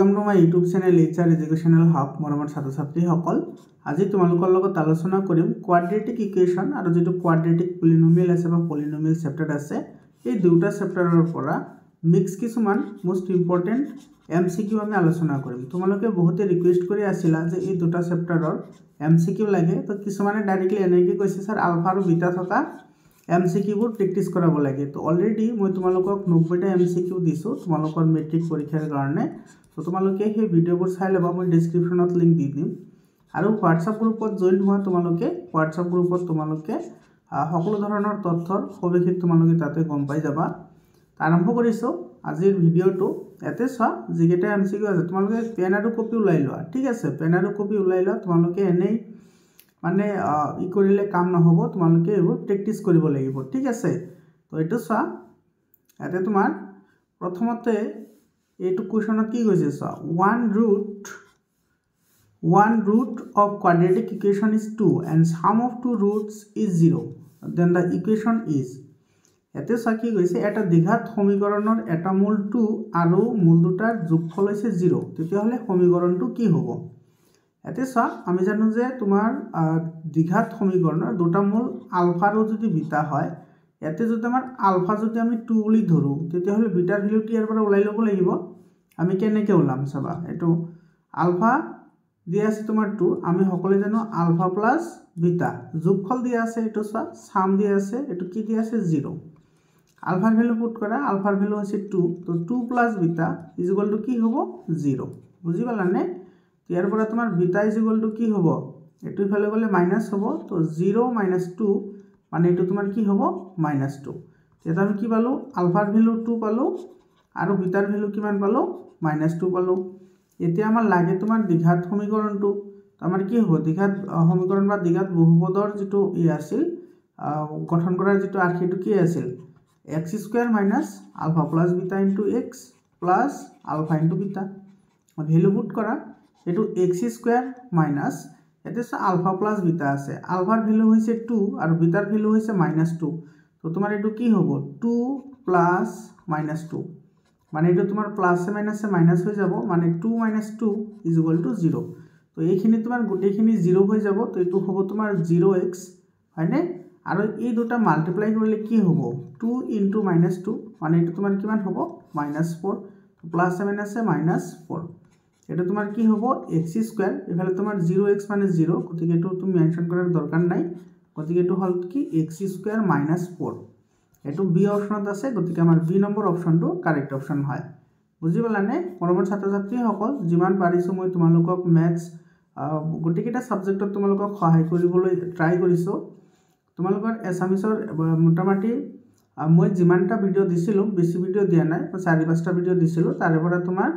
welcome to my YouTube channel HR Educational Hub মৰমৰ ছাত্ৰ-ছাত্ৰীসকল আজি তোমালোকৰ লগত আলোচনা কৰিম কোৱাড্ৰেটিক ইকুৱেশ্যন আৰু যেটো কোৱাড্ৰেটিক পলিনোমিয়েল আছে বা পলিনোমিয়েল চেপ্টাৰ আছে এই দুটা চেপ্টাৰৰ পৰা মিক্স কিছুমান মোস্ট ইম্পৰ্টেন্ট এমসিকিউ আমি আলোচনা কৰিম তোমালোকে বহুতে ৰিকুৱেষ্ট কৰি আছিলা যে এই দুটা চেপ্টাৰৰ এমসিকিউ লাগে তো কিছুমানে ডাইৰেক্টলি এনেকৈ কৈছে স্যাৰ আলফা আৰু বিটা থকা এমসিকিউ বোৰ প্ৰেক্টিস কৰাব লাগে তো অলৰেডি মই তোমালোকক 90টা এমসিকিউ দিছো তোমালোকৰ মেট্ৰিক পৰীক্ষাৰ কাৰণে তো তোমালোকে সেই ভিডিওবোৰ চাই লবা মই ডেসক্ৰিপচনত লিংক দি দিম আৰু WhatsApp গ্ৰুপত জয়েন হোৱা তোমালোকে WhatsApp গ্ৰুপত তোমালোকে সকলো ধৰণৰ তথ্যৰ সবিশেষ তোমালোকে তাতে গম পাই যাবা আৰম্ভ কৰিছো আজিৰ ভিডিওটো এতে চোৱা যিকেটা এমসিকিউ আছে তোমালোকে পেন আৰু কপি উলাই লোৱা ঠিক আছে পেন আৰু কপি উলাই লোৱা তোমালোকে এনেই মানে ই কৰিলে কাম নহব তোমালোকে এইবোৰ প্ৰেক্টিস কৰিব লাগিব ঠিক আছে তো এটো চোৱা এতে তোমাৰ প্ৰথমতে এইটো কোৱেশ্যনত কি কৈছে চোৱা 1 root of quadratic equation is 2 and sum of two roots is 0 then the equation is এতে চোৱা কি কৈছে এটা দ্বিঘাত সমীকৰণৰ এটা মূল 2 আৰু মূল দুটাৰ যোগফল হৈছে 0 তেতিয়াহলে সমীকৰণটো কি হ'ব এতে চোৱা আমি জানো যে তোমাৰ দ্বিঘাত সমীকৰণৰ দুটা মূল আলফা আৰু যদি বিটা হয় এতে যদি আমাৰ আলফা যদি আমি 2 বুলি ধৰো তেতিয়াহলে বিটাৰ ভ্যালুটো ইয়াৰ পৰা ওলাই ল'ব লাগিব আমি কেনেকৈ ওলাম চাবা এটো আলফা দিয়া আছে তোমাৰ 2 আমি সকলে জানো আলফা প্লাস বিটা যোগফল দিয়া আছে এটো চোৱা সাম দিয়া আছে এটো কি দিয়া আছে 0 আলফাৰ ভ্যালু পুট কৰা আলফাৰ ভ্যালু আছে 2 তো 2 plus beta is equal to কি হ'ব 0 বুজি পালানে ইয়াৰ পৰা তোমাৰ বিটা ইজ ইকুয়াল টু কি হ'ব এটো ইফালে গলে মাইনাস হ'ব তো 0 - 2 মানে এটো তোমাৰ কি হ'ব -2 এটা আমি কি পালো আলফাৰ ভ্যালু 2 পালো আৰু বিটাৰ ভ্যালু কিমান পালো -2 পালো এতিয়া আমাৰ লাগে তোমাৰ দ্বিঘাত সমীকৰণটো তো আমাৰ কি হ'ব দ্বিঘাত সমীকৰণ বা দ্বিঘাত বহুপদৰ যেটো ই আছিল গঠন কৰাৰ যেটো আৰ্হিটো কি আছিল x² - alpha plus beta into x plus alpha into beta value put কৰা এটো x² minus এতে alpha plus beta আছে আলফাৰ ভ্যালু হৈছে 2 আৰু বিটাৰ ভ্যালু হৈছে -2 তো তোমাৰ এটো কি হ'ব 2 plus -2 মানে এটো তোমাৰ প্লাস মাইনাসে মাইনাস হৈ যাব মানে 2 - 2 is equal to 0 তো এইখিনি তোমাৰ গোটেইখিনি 0 হৈ যাব তো এটো হ'ব তোমাৰ 0x হয়নে আৰু এই দুটা মাল্টিপ্লাই কৰিলে কি হ'ব 2 into -2 মানে এটো তোমাৰ কিমান হ'ব -4 প্লাস মাইনাসে -4 এটা তোমাৰ কি হ'ব x² এফালে তোমাৰ 0x মানে 0 গতিকে এটো তুমি মেনশন কৰাৰ দৰকাৰ নাই গতিকে এটো হল কি x² - 4 এটো বি অপশনত আছে গতিকে আমাৰ বি নম্বৰ অপশনটো কাৰেক্ট অপশন হয় বুজি পালানে মৰমৰ ছাত্ৰ-ছাত্ৰী সকল যিমান পাৰিছো মই তোমালোকক ম্যাথছ গটিকেটা সাবজেক্টত তোমালোকক সহায় কৰিবলৈ ট্ৰাই কৰিছো তোমালোকৰ এসামিছৰ মোটামুটি মই যিমানটা ভিডিও দিছিলো বেছি ভিডিও দিয়া নাই 4-5টা ভিডিও দিছিলো তাৰে পৰা তোমাৰ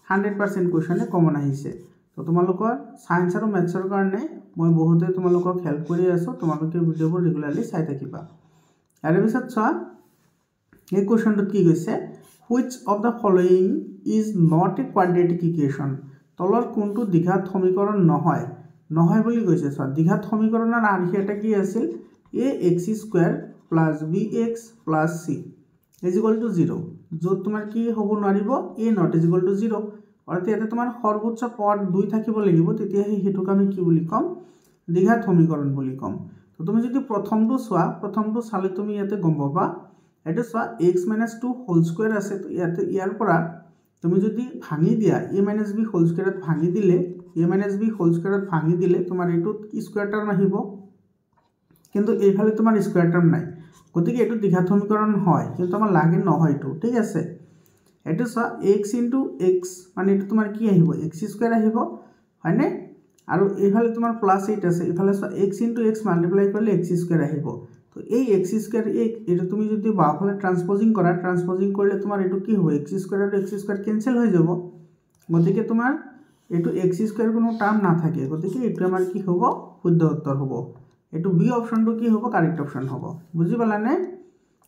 100% কোৱেশ্যনে কমন আহিছে তো তোমালোকৰ সায়েন্স আৰু ম্যাথছৰ কাৰণে মই বহুতে তোমালোকক হেল্প কৰি আছো তোমালোকে ভিডিওবোৰ ৰেগুলাৰলি চাই থাকিবা আৰু পিছত চোৱা এই কোৱেশ্যনটো কি কৈছে which of the following is not a quadratic equation তলৰ কোনটো দ্বিঘাত সমীকৰণ নহয় বুলি কৈছে চোৱা দ্বিঘাত সমীকৰণৰ আৰ্হি এটা কি আছিল ax² plus bx plus c is equal to 0 যত তোমাৰ কি হ'ব নোৱাৰিব a not is equal to 0 অৰ্থাৎ ইয়াতে তোমাৰ সৰ্বোচ্চ পদ 2 থাকিব লাগিব তেতিয়া হেতুক আমি কি বুলি কম দ্বিঘাত সমীকৰণ বুলি কম তো তুমি যদি প্ৰথমটো চালে তুমি ইয়াতে গম পাবা এটা চোৱা x - 2 হোল স্কয়াৰ আছে তো ইয়াতে ইয়াৰ পৰা তুমি যদি ভাঙি দিয়া a - b হোল স্কয়াৰত ভাঙি দিলে a - b হোল স্কয়াৰত ভাঙি দিলে তোমাৰ এটো স্কয়াৰ টাৰ্ম আহিব কিন্তু এইফালে তোমাৰ স্কয়াৰ টাৰ্ম নাই গতিকে এটো দ্বিঘাত সমীকৰণ হয় কিন্তু আমাৰ লাগে নহয় এটো ঠিক আছে এটো চোৱা x * x মানে এটো তোমাৰ কি আহিব x² আহিব হয়নে আৰু এইফালে তোমাৰ +8 আছে ইফালে চোৱা x * x মাল্টিপ্লাই কৰিলে x² আহিব তো এই x² এটো তুমি যদি বাফালে ট্ৰান্সপোজিং কৰিলে তোমাৰ এটো কি হ'ব x² আৰু x² ক্যান্সেল হৈ যাব গতিকে তোমাৰ এটো x² কোনো টাৰ্ম না থাকে গতিকে এটো আমাৰ কি হ'ব শুদ্ধ উত্তৰ হ'ব এটো বি অপশনটো কি হ'ব কারেক্ট অপশন হ'ব বুজি পালানে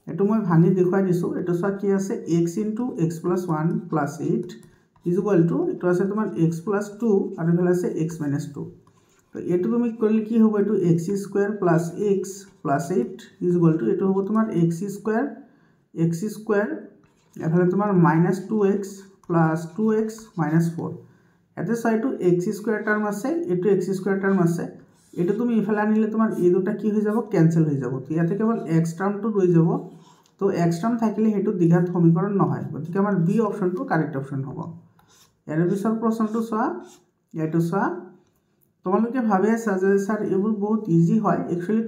এটো মই ভাঙি দেখাই দিছো এটো চোৱা কি আছে x * x + 1 + 8 is equal to এটো আছে তোমাৰ x + 2 আৰু এফালে আছে x - 2 তো এটো তুমি কৰিলে কি হ'ব এটো x² + x + 8 is equal to এটো হ'ব তোমাৰ x² এফালে তোমাৰ -2x প্লাস 2x মাইনাস 4 এতে চোৱা এইটো x স্কোয়াৰ টাৰ্ম আছে এইটো x স্কোয়াৰ টাৰ্ম আছে এইটো তুমি ইফালে আনিলে তোমাৰ এই দুটা কি হৈ যাব ক্যান্সেল হৈ যাব তো ইয়াতে কেৱল x টাৰ্মটো ৰৈ যাব তো x টাৰ্ম থাকিলে হেতু দ্বিঘাত সমীকৰণ নহয় গতিকে আমাৰ বি অপশনটো কাৰেক্ট অপশন হ'ব ইয়াৰ পিছৰ প্ৰশ্নটো চোৱা এইটো চোৱা তোমালোকে ভাবে আছা যে স্যাৰ এইবোৰ বহুত ইজি হয় একচুয়ালি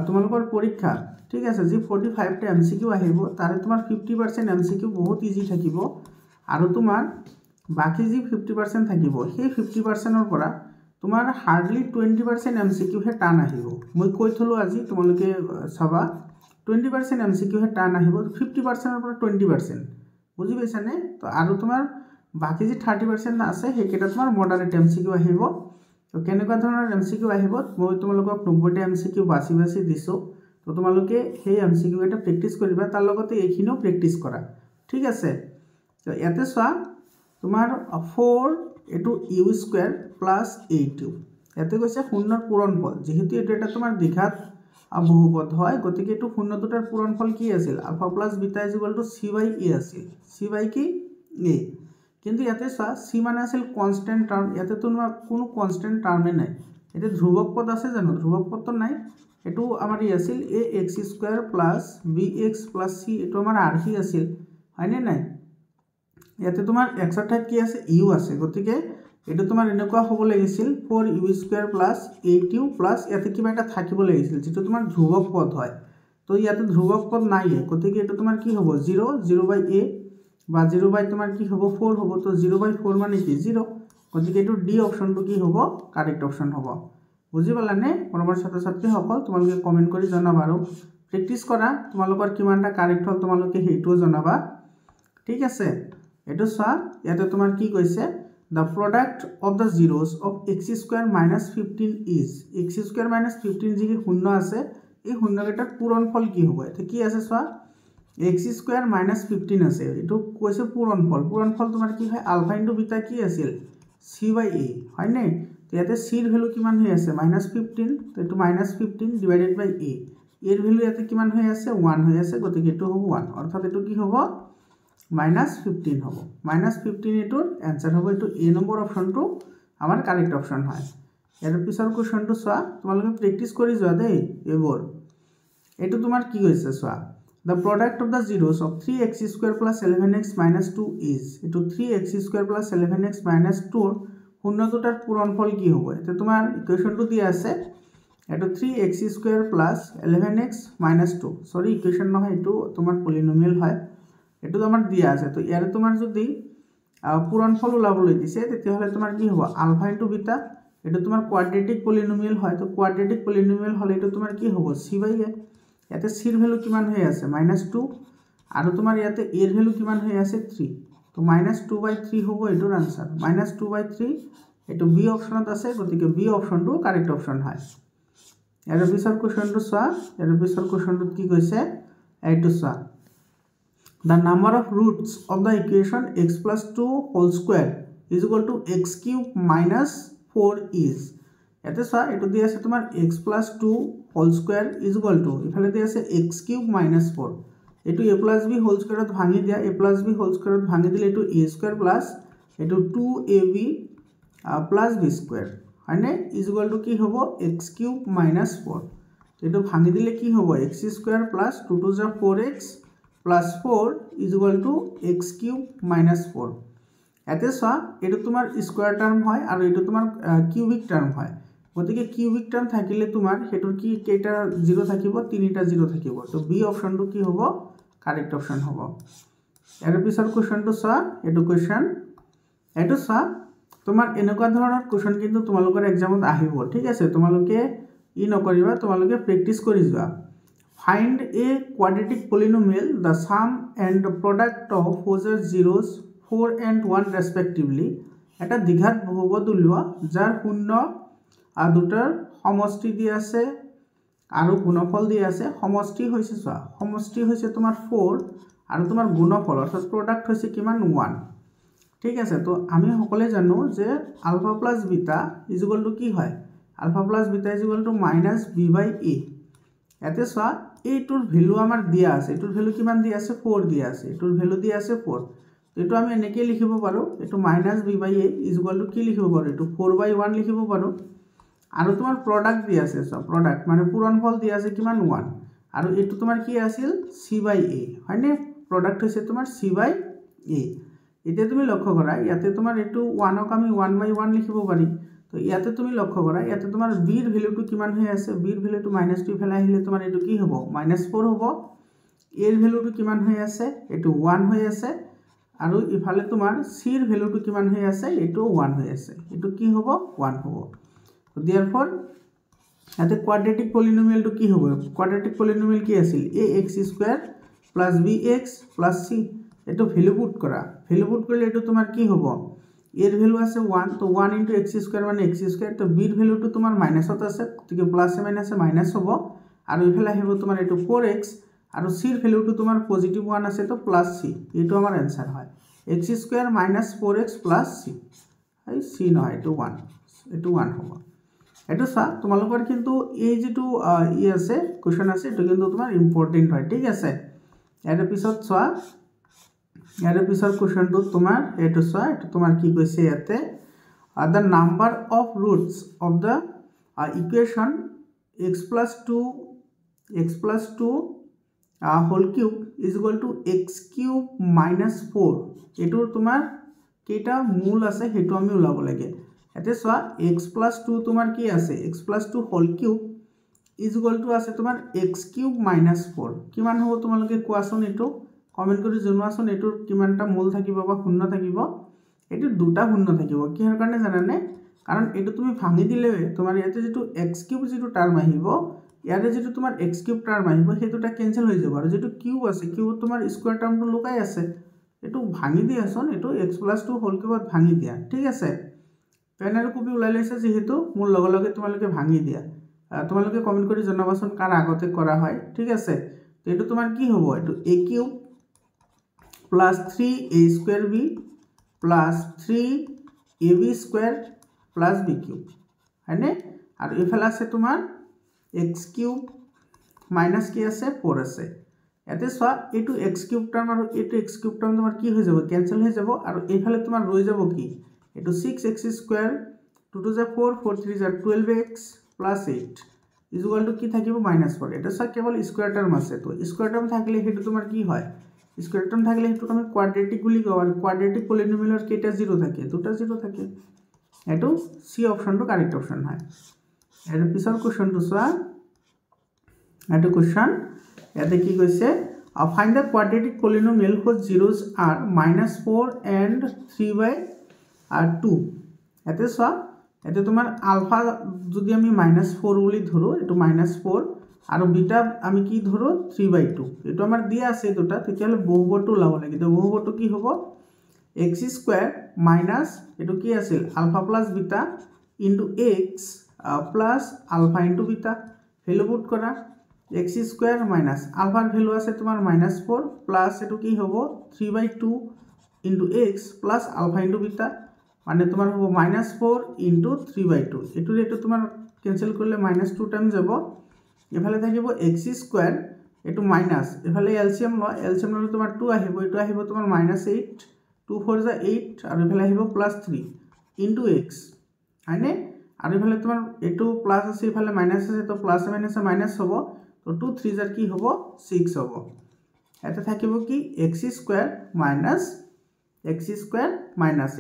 তোমালোকৰ পৰীক্ষা ঠিক আছে যি 45 টা এমসিকিউ আহিব তাৰে তোমাৰ 50% এমসিকিউ বহুত ইজি থাকিব আৰু তোমাৰ বাকি যি 50% থাকিব সেই 50% ৰ পৰা তোমাৰ হাৰ্ডলি 20% এমসিকিউ হে টান আহিব মই কৈ থলো আজি তোমালোকে চাবা 20% এমসিকিউ হে টান আহিব 50% ৰ পৰা 20% বুজি পাইছানে তো আৰু তোমাৰ বাকি যি 30% আছে হেকেটা তোমাৰ মডাৰেট এমসিকিউ আহিব তো কেনেকুৱা ধৰণৰ এমসিকিউ আহিব মই তোমালোকক 90 টা এমসিকিউ বাছি দিছো তো তোমালোকে সেই এমসিকিউ এটা প্ৰেক্টিস কৰিবা তাৰ লগতে এইখিনিও প্ৰেক্টিস কৰা ঠিক আছে তো ইয়াতে চোৱা তোমাৰ 4 এটো u স্কয়াৰ প্লাস 8u ইয়াতে কৈছে শূন্যৰ পূৰণফল যেহেতু এটা তোমাৰ দ্বিঘাত বহুপদ হয় গতিকে এটো শূন্য দুটাৰ পূৰণফল কি আছিল আলফা প্লাস বিটা c/a আছিল c/কি a কিন্তু ইয়াতে চোৱা c মানে আছিল কনস্ট্যান্ট টাৰ্ম ইয়াতে তোমাৰ কোনো কনস্ট্যান্ট টাৰ্মে নাই এতে ধ্ৰুবক পদ আছে জানো ধ্ৰুবক পদ তো নাই এটো আমাৰ ই আছিল ax square plus bx plus c এটো আমাৰ আৰহি আছিল হয়নে নাই ইয়াতে তোমাৰ x ৰ ঠাইত কি আছে u আছে গতিকে এটো তোমাৰ এনেকুৱা হ'ব লাগিছিল 4u square plus 8u plus ইয়াতে কিবা এটা থাকিব লাগিছিল যেটো তোমাৰ ধ্ৰুবক পদ হয় তো ইয়াতে ধ্ৰুবক পদ নাই গতিকে এটো তোমাৰ কি হ'ব 0 0/a বা 0 তোমাৰ কি হ'ব 4 হ'ব তো 0/4 মানে কি 0 গতিকে এটো ডি অপশনটো কি হ'ব কারেক্ট অপশন হ'ব বুজি পালানে পৰমৰ ছাত্ৰ ছাত্ৰী সকল তোমালোকে কমেন্ট কৰি জনাবা আৰু প্ৰেক্টিস কৰা তোমালোকৰ কিমানটা কাৰেক্ট হল তোমালোকে হেইটো জনাবা ঠিক আছে এটো চোৱা ইয়াতে তোমাৰ কি কৈছে the product of the zeros of x square minus 15 is x square minus 15 যি শূন্য আছে এই শূন্যকেটাৰ পূৰণফল কি হ'ব এতে কি আছে চোৱা x square minus 15 আছে এটো কৈছে পূৰণফল তোমাৰ কি হয় আলফা ইনটু বিটা কি আছিল c/a হয় নাই তো ইয়াতে c ৰ ভ্যালু কিমান হৈ আছে -15 তো এটো -15 ডিভাইডেড বাই a এর ভ্যালু ইয়াতে কিমান হৈ আছে 1 হৈ আছে গতিকে এটো হ'ব 1 অৰ্থাৎ এটো কি হ'ব -15 হ'ব -15 এটোৰ आंसर হ'ব এটো a নম্বৰ অপশনটো আমাৰ কাৰেক্ট অপশন হয় ইয়াৰ পিছৰ কোৱেশ্চনটো চোৱা তোমালোকে প্ৰেক্টিস কৰি যোৱা দেই এবোৰ এটো তোমাৰ কি কৈছে চোৱা the product of the zeros of 3x square plus 11x minus 2 is এটো 3x square plus 11x minus 2 শূন্য দুটাৰ পূৰণফল কি হ'ব এতে তোমাৰ ইকুৱেশনটো দিয়া আছে এটো 3x square plus 11x minus 2 সৰি ইকুৱেশন নহয় এটো তোমাৰ পলিনোমিয়াল হয় এটো আমাৰ দিয়া আছে তো ইয়াৰে তোমাৰ যদি পূৰণফল ওলাবলৈ দিছে তেতিয়াহলে তোমাৰ কি হ'ব আলফা ইনটু বিটা এটো তোমাৰ কোয়াড্ৰেটিক পলিনোমিয়াল হয় তো কোয়াড্ৰেটিক পলিনোমিয়াল হলে এটো তোমাৰ কি হ'ব c/a ইয়াতে c ৰ ভ্যালু কিমান হৈ আছে -2 আৰু তোমাৰ ইয়াতে a ৰ ভ্যালু কিমান হৈ আছে 3 তো -2/3 হ'ব এটোৰ आंसर -2/3 এটো বি অপশনত আছে গতিকে বি অপশনটো কারেক্ট অপশন হয় ইয়াৰ পিছৰ কোৱেশ্চনটো চোৱা ইয়াৰ পিছৰ কোৱেশ্চনটো কি কৈছে এইটো চোৱা the number of roots of the equation x plus 2 whole square is equal to x cube minus 4 is এতে চোৱা এটো দি আছে তোমাৰ x plus 2 whole square is equal to ইফালে দি আছে x cube minus 4 এটো a plus b whole square ত ভাঙি দিয়া a plus b whole square ত ভাঙি দিলে এটো a square plus এটো 2ab plus b square হয়নে is equal to কি হ'ব x cube minus 4 এটো ভাঙি দিলে কি হ'ব x square plus 2 to the 4x plus 4 is equal to x cube minus 4 এতে চোৱা এটো তোমাৰ স্কয়াৰ টাৰ্ম হয় আৰু এটো তোমাৰ কিউবিক টাৰ্ম হয় গতিকে কিউবিক টাৰ্ম থাকিলে তোমাৰ হেটোৰ কি কেইটা 0 থাকিব 3টা 0 থাকিব তো বি অপশনটো কি হ'ব কারেক্ট অপশন হ'ব এর পিছৰ কোৱেশ্চনটো চোৱা এটো কোৱেশ্চন এটো চোৱা তোমাৰ এনেকুৱা ধৰণৰ কোৱেশ্চন কিন্তু তোমালোকৰ এক্সামত আহিব ঠিক আছে তোমালোকে ই নকৰিবা তোমালোকে প্ৰেক্টিস কৰি যোৱা Find a quadratic polynomial, the sum and the product of whose zeros 4 and 1 respectively. এটা দ্বিঘাত বহুপদ উলিওৱা যাৰ শূন্য আৰু দুটাৰ সমষ্টি দি আছে আৰু গুণফল দি আছে সমষ্টি হৈছে চোৱা সমষ্টি হৈছে তোমাৰ 4 আৰু তোমাৰ গুণফল অৰ্থাৎ প্ৰডাক্ট হৈছে কিমান 1 ঠিক আছে তো আমি সকলে জানো যে alpha plus beta is equal to কি হয় alpha plus beta is equal to -b/a এতে চোৱা এইটোৰ ভ্যালু আমাৰ দিয়া আছে এটোৰ ভ্যালু কিমান দিয়া আছে 4 দিয়া আছে এটোৰ ভ্যালু দিয়া আছে 4 এইটো আমি এনেকৈ লিখিব পাৰোঁ এইটো minus b by a is equal to কি লিখিব পাৰোঁ এইটো 4/1 লিখিব পাৰোঁ আৰু তোমাৰ প্ৰডাক্ট দি আছে সব প্ৰডাক্ট মানে পূৰণফল দি আছে কিমান 1 আৰু এইটো তোমাৰ কি আছিল চি বাই এ হয়নে প্ৰডাক্ট হৈছে তোমাৰ চি বাই এ এতিয়া তুমি লক্ষ্য কৰা ইয়াতে তোমাৰ এইটো 1ক আমি 1/1 লিখিব পাৰি তো ইয়াতে তুমি লক্ষ্য কৰা ইয়াতে তোমাৰ b ৰ ভ্যালুটো কিমান হৈ আছে b ৰ ভ্যালুটো -2 ফেলাই আহিলে তোমাৰ এইটো কি হ'ব -4 হ'ব a ৰ ভ্যালুটো কিমান হৈ আছে এইটো 1 হৈ আছে আৰু ইফালে তোমাৰ c ৰ ভ্যালুটো কিমান হৈ আছে এইটো 1 হৈ আছে এইটো কি হ'ব 1 হ'ব তো therefore ইয়াতে কোয়াড্ৰেটিক পলিনোমিয়ালটো কি হ'ব কোয়াড্ৰেটিক পলিনোমিয়াল কি আছিল ax² + bx + c এটো ভ্যালু পুট করা ভ্যালু পুট করলে এটো তোমার কি হবো এর ভ্যালু আছে 1 তো 1 * x² মানে x² তো b এর ভ্যালুটো তোমার মাইনাসত আছে ঠিক প্লাসে মাইনাসে মাইনাস হবো আর ইফালে আহিব তোমার এটো 4x আর c এর ভ্যালুটো তোমার পজিটিভ 1 আছে তো +c এটো আমার आंसर হয় x² - 4x + c এই c নয় এটো 1 এটো 1 হবো এটো সা তোমালোকৰ কিন্তু এই যেটো ই আছে কোশ্চেন আছে এটো কিন্তু তোমাৰ ইম্পৰ্টেন্ট হয় ঠিক আছে এৰ পিছত সা ইয়াৰ পিছৰ কোশ্চেনটো তোমাৰ এটো সা এটো তোমাৰ কি কৈছে ইয়াতে the number of roots of the equation x + 2 whole cube is equal to x³ - 4 এটো তোমাৰ কেইটা মূল আছে হেতু আমি উলাব লাগে এতে সা x + 2 তোমাৰ কি আছে x + 2 whole cube is equal to আছে তোমাৰ x³ - 4 কিমান হ'ব তোমালোকে কোৱাচোন এটো কমেন্ট কৰি জনোৱাচোন এটোৰ কিমানটা মূল থাকিব বা শূন্য থাকিব এটো দুটা শূন্য থাকিব কিহৰ কাৰণে জানানে কাৰণ এটো তুমি ভাঙি দিলে তোমাৰ ইয়াতে যেটো x³ যেটো টাৰ্ম আহিব ইয়াতে যেটো তোমাৰ x³ টাৰ্ম আহিব হেতুটা ক্যান্সেল হৈ যাব আৰু যেটো কিউব আছে কিউব তোমাৰ স্কয়ার টার্মটো লুকাই আছে এটো ভাঙি দিয়াছোন এটো x + 2 হোল কিউবত ভাঙি দিয়া ঠিক আছে পেন আৰু কপি উলাই লৈছে যেহেতু মোৰ লগে লগে তোমালোকে ভাঙি দিয়া তোমালোকে কমেন্ট কৰি জনাবাচোন কাৰ আগতে কৰা হয় ঠিক আছে তো এটো তোমাৰ কি হ'ব এটো a³ + 3a²b + 3ab² + b³ হয়নে আৰু ইফালে আছে তোমাৰ x³ মাইনাস কি আছে 4 আছে এতে সা এটো x³ টার্ম আৰু এটো x³ টাৰ্ম তোমাৰ কি হৈ যাব ক্যান্সেল হৈ যাব আৰু ইফালে তোমাৰ ৰৈ যাব কি এটো 6x² 2 to 4 4 3 12x + 8 is equal to কি থাকিব -4 এটা সা কেবল স্কয়ার টার্ম আছে তো স্কয়ার টার্ম থাকলে হেতু তোমাৰ কি হয় স্কয়াৰ টাৰ্ম থাকলে হেতু আমি কোয়াড্ৰেটিক বুলি কও আৰু কোয়াড্ৰেটিক পলিনোমিয়ালৰ কেইটা 0 থাকে দুটা 0 থাকে এটো সি অপশনটো কাৰেক্ট অপশন হয় এৰ পিছৰ কোশ্চেনটো সা এটো কোশ্চেন ইয়াতে কি কৈছে find the quadratic polynomial whose zeros are -4 and 3/2 এতে সা এতে তোমার আলফা যদি আমি -4 বলি ধরো এটো -4 আৰু বিটা আমি কি ধৰো 3/2 এটো আমাৰ দিয়া আছে দুটা তেতিয়ালে বহুপদটো লাভ লাগে তো বহুপদটো কি হ'ব x² মাইনাস এটো কি আছিল alpha plus beta into x plus alpha into beta value put করা x² মাইনাস আলফার ভ্যালু আছে তোমার -4 প্লাস এটো কি হ'ব 3/2 into x plus alpha into beta মানে তোমার হ'ব -4 ইনটু 3/2 এটো তোমার ক্যান্সেল করলে -2 টাইম যাব এফালে থাকিব x² এটো মাইনাস এফালে এলসিএম ললে তোমার 2 আহিব এটো আহিব তোমার -8 2 4 = 8 আৰু এফালে আহিব +3 ইনটু x হয়নে আৰু এফালে তোমার এটো প্লাস আছে এফালে মাইনাস আছে তো প্লাস মাইনাসে মাইনাস হ'ব তো 2 3 * কি হ'ব 6 হ'ব এটা থাকিব কি x² মাইনাস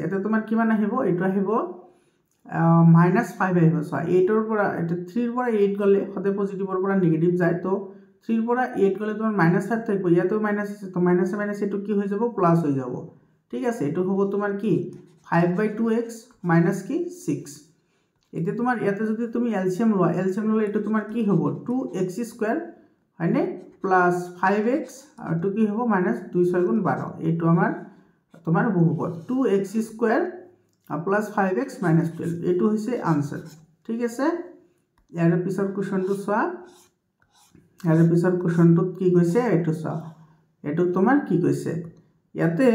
এটা তোমার কিমান আহিব এটো আহিব -5 আহিব সো 8 ৰ পৰা এটা 3 ৰ পৰা 8 গলে হতে পজিটিভৰ পৰা নেগেটিভ যায় তো 3 ৰ পৰা 8 গলে তোমাৰ -5 থাকিব ইয়াতো মাইনাস আছে তো মাইনাসে মাইনাস এটো কি হৈ যাব প্লাস হৈ যাব ঠিক আছে এটো হ'ব তোমাৰ কি 5/2x মাইনাস কি 6 এতে তোমাৰ ইয়াতে যদি তুমি এলসিএম ললে এটো তোমাৰ কি হ'ব 2x² হয়নে প্লাস 5x আৰু তো কি হ'ব -2 6 * 12 এটো আমাৰ তোমার বহুপদ 2x² প্লাস 5x - 12 এটো হৈছে आंसर ঠিক আছে ইয়াৰ পিছৰ কোশ্চেনটো চোৱা ইয়াৰ পিছৰ কোশ্চেনটোত কি কৈছে এটো চোৱা এটো তোমাৰ কি কৈছে ইয়াতে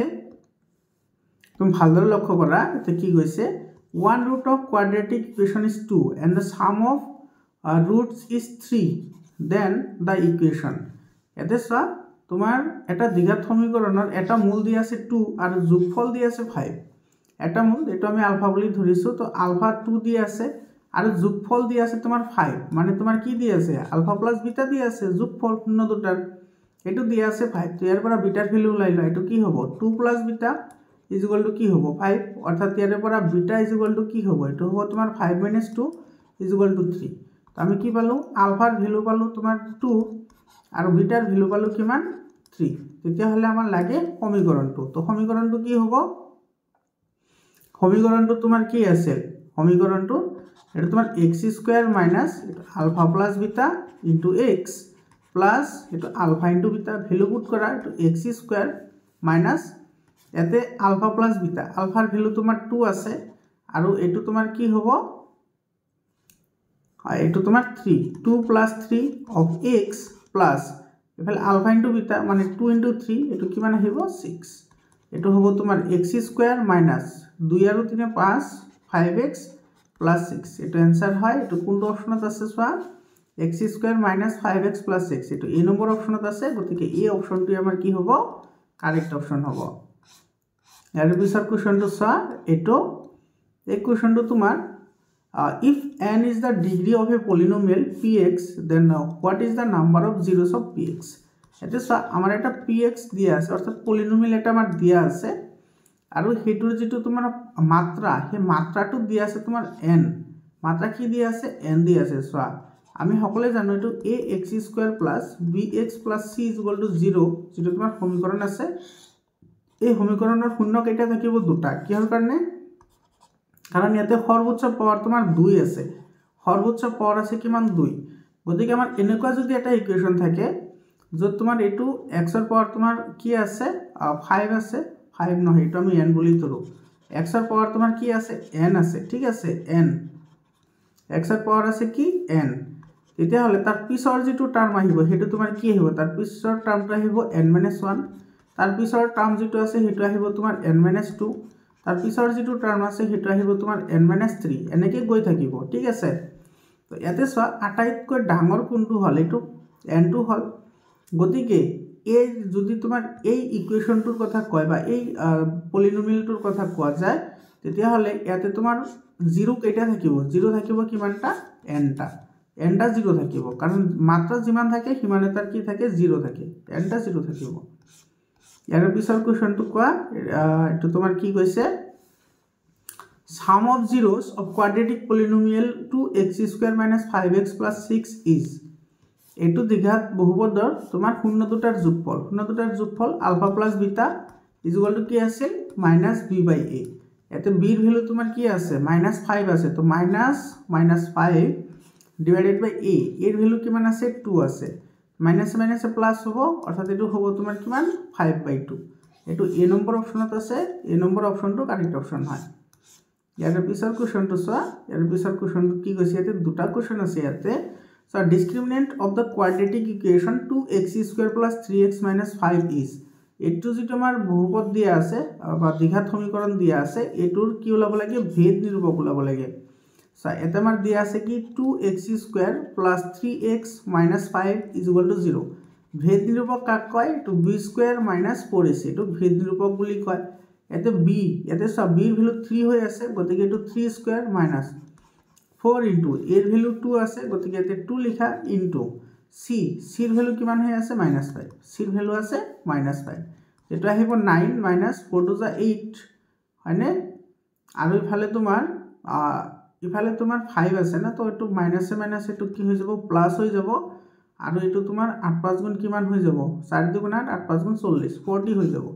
তুমি ভালদৰে লক্ষ্য কৰা এতে কি কৈছে one root of quadratic equation is 2 and the sum of roots is 3 then the equation এতে চোৱা তোমাৰ এটা দ্বিঘাত সমীকৰণৰ এটা মূল দি আছে 2 আৰু যোগফল দি আছে 5 এটা মূল এটো আমি আলফা বুলি ধৰিছো তো আলফা 2 দি আছে আৰু যোগফল দি আছে তোমাৰ 5 মানে তোমাৰ কি দি আছে আলফা প্লাস বিটা দি আছে যোগফল শূন্য দুটাৰ এটো দি আছে 5 তো ইয়াৰ পৰা বিটাৰ ভ্যালু ওলাই লয় এটো কি হ'ব 2 plus beta is equal to কি হ'ব 5 অৰ্থাৎ ইয়াৰ পৰা বিটা ইজ ইকুয়াল টু কি হ'ব এটো হ'ব তোমাৰ 5 - 2 ইজ ইকুয়াল টু 3 তো আমি কি পালো আলফাৰ ভ্যালু পালো তোমাৰ 2 আৰু বিটাৰ ভ্যালু পালো কিমান 3 তেতিয়া হলে আমাৰ লাগে সমীকৰণটো তো সমীকৰণটো কি হ'ব সমীকৰণটো তোমাৰ কি আছে সমীকৰণটো এটা তোমাৰ x² - alpha plus beta into x plus এটো alpha into beta value put কৰা এটো x² মাইনাস এতে আলফা প্লাস বিটা আলফাৰ ভ্যালু তোমাৰ 2 আছে আৰু এটো তোমাৰ কি হ'ব এটো তোমাৰ 3 2 + 3 of x প্লাস এফালে আলফা ইনটু বিটা মানে 2 * 3 এটো কিমান আহিব 6 এটো হ'ব তোমাৰ x² মাইনাস 2 আৰু 3 5 5x প্লাস 6 এটো आंसर হয় এটো কোনটো অপশনত আছে সোয়া x² মাইনাস 5x প্লাস 6 এটো এই নম্বৰ অপশনত আছে গতিকে এই অপশনটো আমাৰ কি হ'ব কাৰেক্ট অপশন হ'ব ইয়াৰ পিছৰ কোৱেশ্চনটো সোয়া এটো এই কোৱেশ্চনটো তোমাৰ if n is the degree of a polynomial px then what is the number of zeros of px এতে সোয়া আমাৰ এটা px দিয়া আছে অৰ্থাৎ পলিনোমিয়াল এটা আমাৰ দিয়া আছে আৰু হেতুৰ যেটো তোমাৰ মাত্ৰা হে মাত্ৰাটো দিয়া আছে তোমাৰ n মাত্ৰা কি দিয়া আছে n দিয়া আছে সোয়া আমি সকলে জানো এটো ax² + bx + c = 0 যেটো তোমাৰ সমীকৰণ আছে এই সমীকৰণৰ শূন্য কেইটা থাকিব দুটা কিহৰ কাৰণে কাৰণ ইয়াতে সৰ্বোচ্চ পাৱাৰ তোমাৰ 2 আছে সৰ্বোচ্চ পাৱাৰ আছে কিমান 2 গতিকে আমাৰ এনেকুৱা যদি এটা ইকুৱেশন থাকে যত তোমাৰ এটো x ৰ পাৱাৰ তোমাৰ কি আছে 5 আছে 5 নহয় এটো আমি n বুলি ধৰো x ৰ পাৱাৰ তোমাৰ কি আছে n আছে ঠিক আছে n x ৰ পাৱাৰ আছে কি n তেতিয়া হলে তাৰ পিছৰ যেটো টাৰ্ম আহিব হেতু তোমাৰ কি আহিব তাৰ পিছৰ টাৰ্মটো আহিব n - 1 তাৰ পিছৰ টাৰ্ম যেটো আছে হেতু আহিব তোমাৰ n - 2 তাৰ পিছৰ যেটো টাৰ্ম আছে হেতু আহিব তোমাৰ n - 3 এনেকৈ গৈ থাকিব ঠিক আছে তো ইয়াতে সোয়া আটাইতকৈ ডাঙৰ কোনটো হল এটো n2 হল গতিকে এই যদি তোমাৰ এই ইকুৱেশনটোৰ কথা কয় বা এই পলিনোমিয়ালটোৰ কথা কোৱা যায় তেতিয়া হলে ইয়াতে তোমাৰ 0 কেইটা থাকিব 0 থাকিব কিমানটা nটা nটা 0 থাকিব কাৰণ মাত্ৰা যিমান থাকে সিমানে তাৰ কি থাকে 0 থাকে nটা 0 থাকিব ইয়াৰ পিছৰ কোৱেশ্চনটো কোৱা এটো তোমাৰ কি কৈছে sum of zeros of quadratic polynomial 2x² - 5x + 6 is এটো দ্বিঘাত বহুপদৰ তোমাৰ শূন্য দুটাৰ যোগফল alpha plus beta is equal to কি আছে -b/a এতে b এর ভ্যালু তোমাৰ কি আছে -5 আছে তো -5 ডিভাইডেড বাই a এর ভ্যালু কিমান আছে 2 আছে মাইনাস মাইনাসে প্লাস হ'ব অর্থাৎ এটো হ'ব তোমাৰ কিমান 5/2 এটো a নম্বৰ অপশনত আছে a নম্বৰ অপশনটো কাৰেক্ট অপশন হয় ইয়াৰ পিছৰ কোৱেশ্চনটো সোয়া ইয়াৰ পিছৰ কোৱেশ্চনটো কি কৈছে ইয়াতে দুটা কোৱেশ্চন আছে ইয়াতে so discriminant of the quadratic equation 2x² + 3x - 5 is এটো যেটো আমাৰ বহুপদ দিয়া আছে বা দ্বিঘাত সমীকৰণ দিয়া আছে এটোৰ কি ওলাব লাগে ভেদ নিৰূপক ওলাব লাগে so এটা আমাৰ দিয়া আছে কি 2x² + 3x - 5 = 0 ভেদ নিৰূপক কাক কয় এটো b² - 4ac এটো ভেদ নিৰূপক বুলি কয় এতে b এতে সব b এর ভ্যালু 3 হৈ আছে গতিকে এটো 3² - 4 into এর ভ্যালু 2 আছে গতিকে এতে 2 লিখা into c এর ভ্যালু কিমান হৈ আছে -5 c এর ভ্যালু আছে -5 এটো আহিব 9 - 4 * 8 হয়নে আৰু ইফালে তোমাৰ 5 আছে না তো এটো মাইনাসে মাইনাসে এটো কি হৈ যাব প্লাস হৈ যাব আৰু এটো তোমাৰ 8 5 গুণ কিমান হৈ যাব 4 2 গুণ 8 8 5 গুণ 40 40 হৈ যাব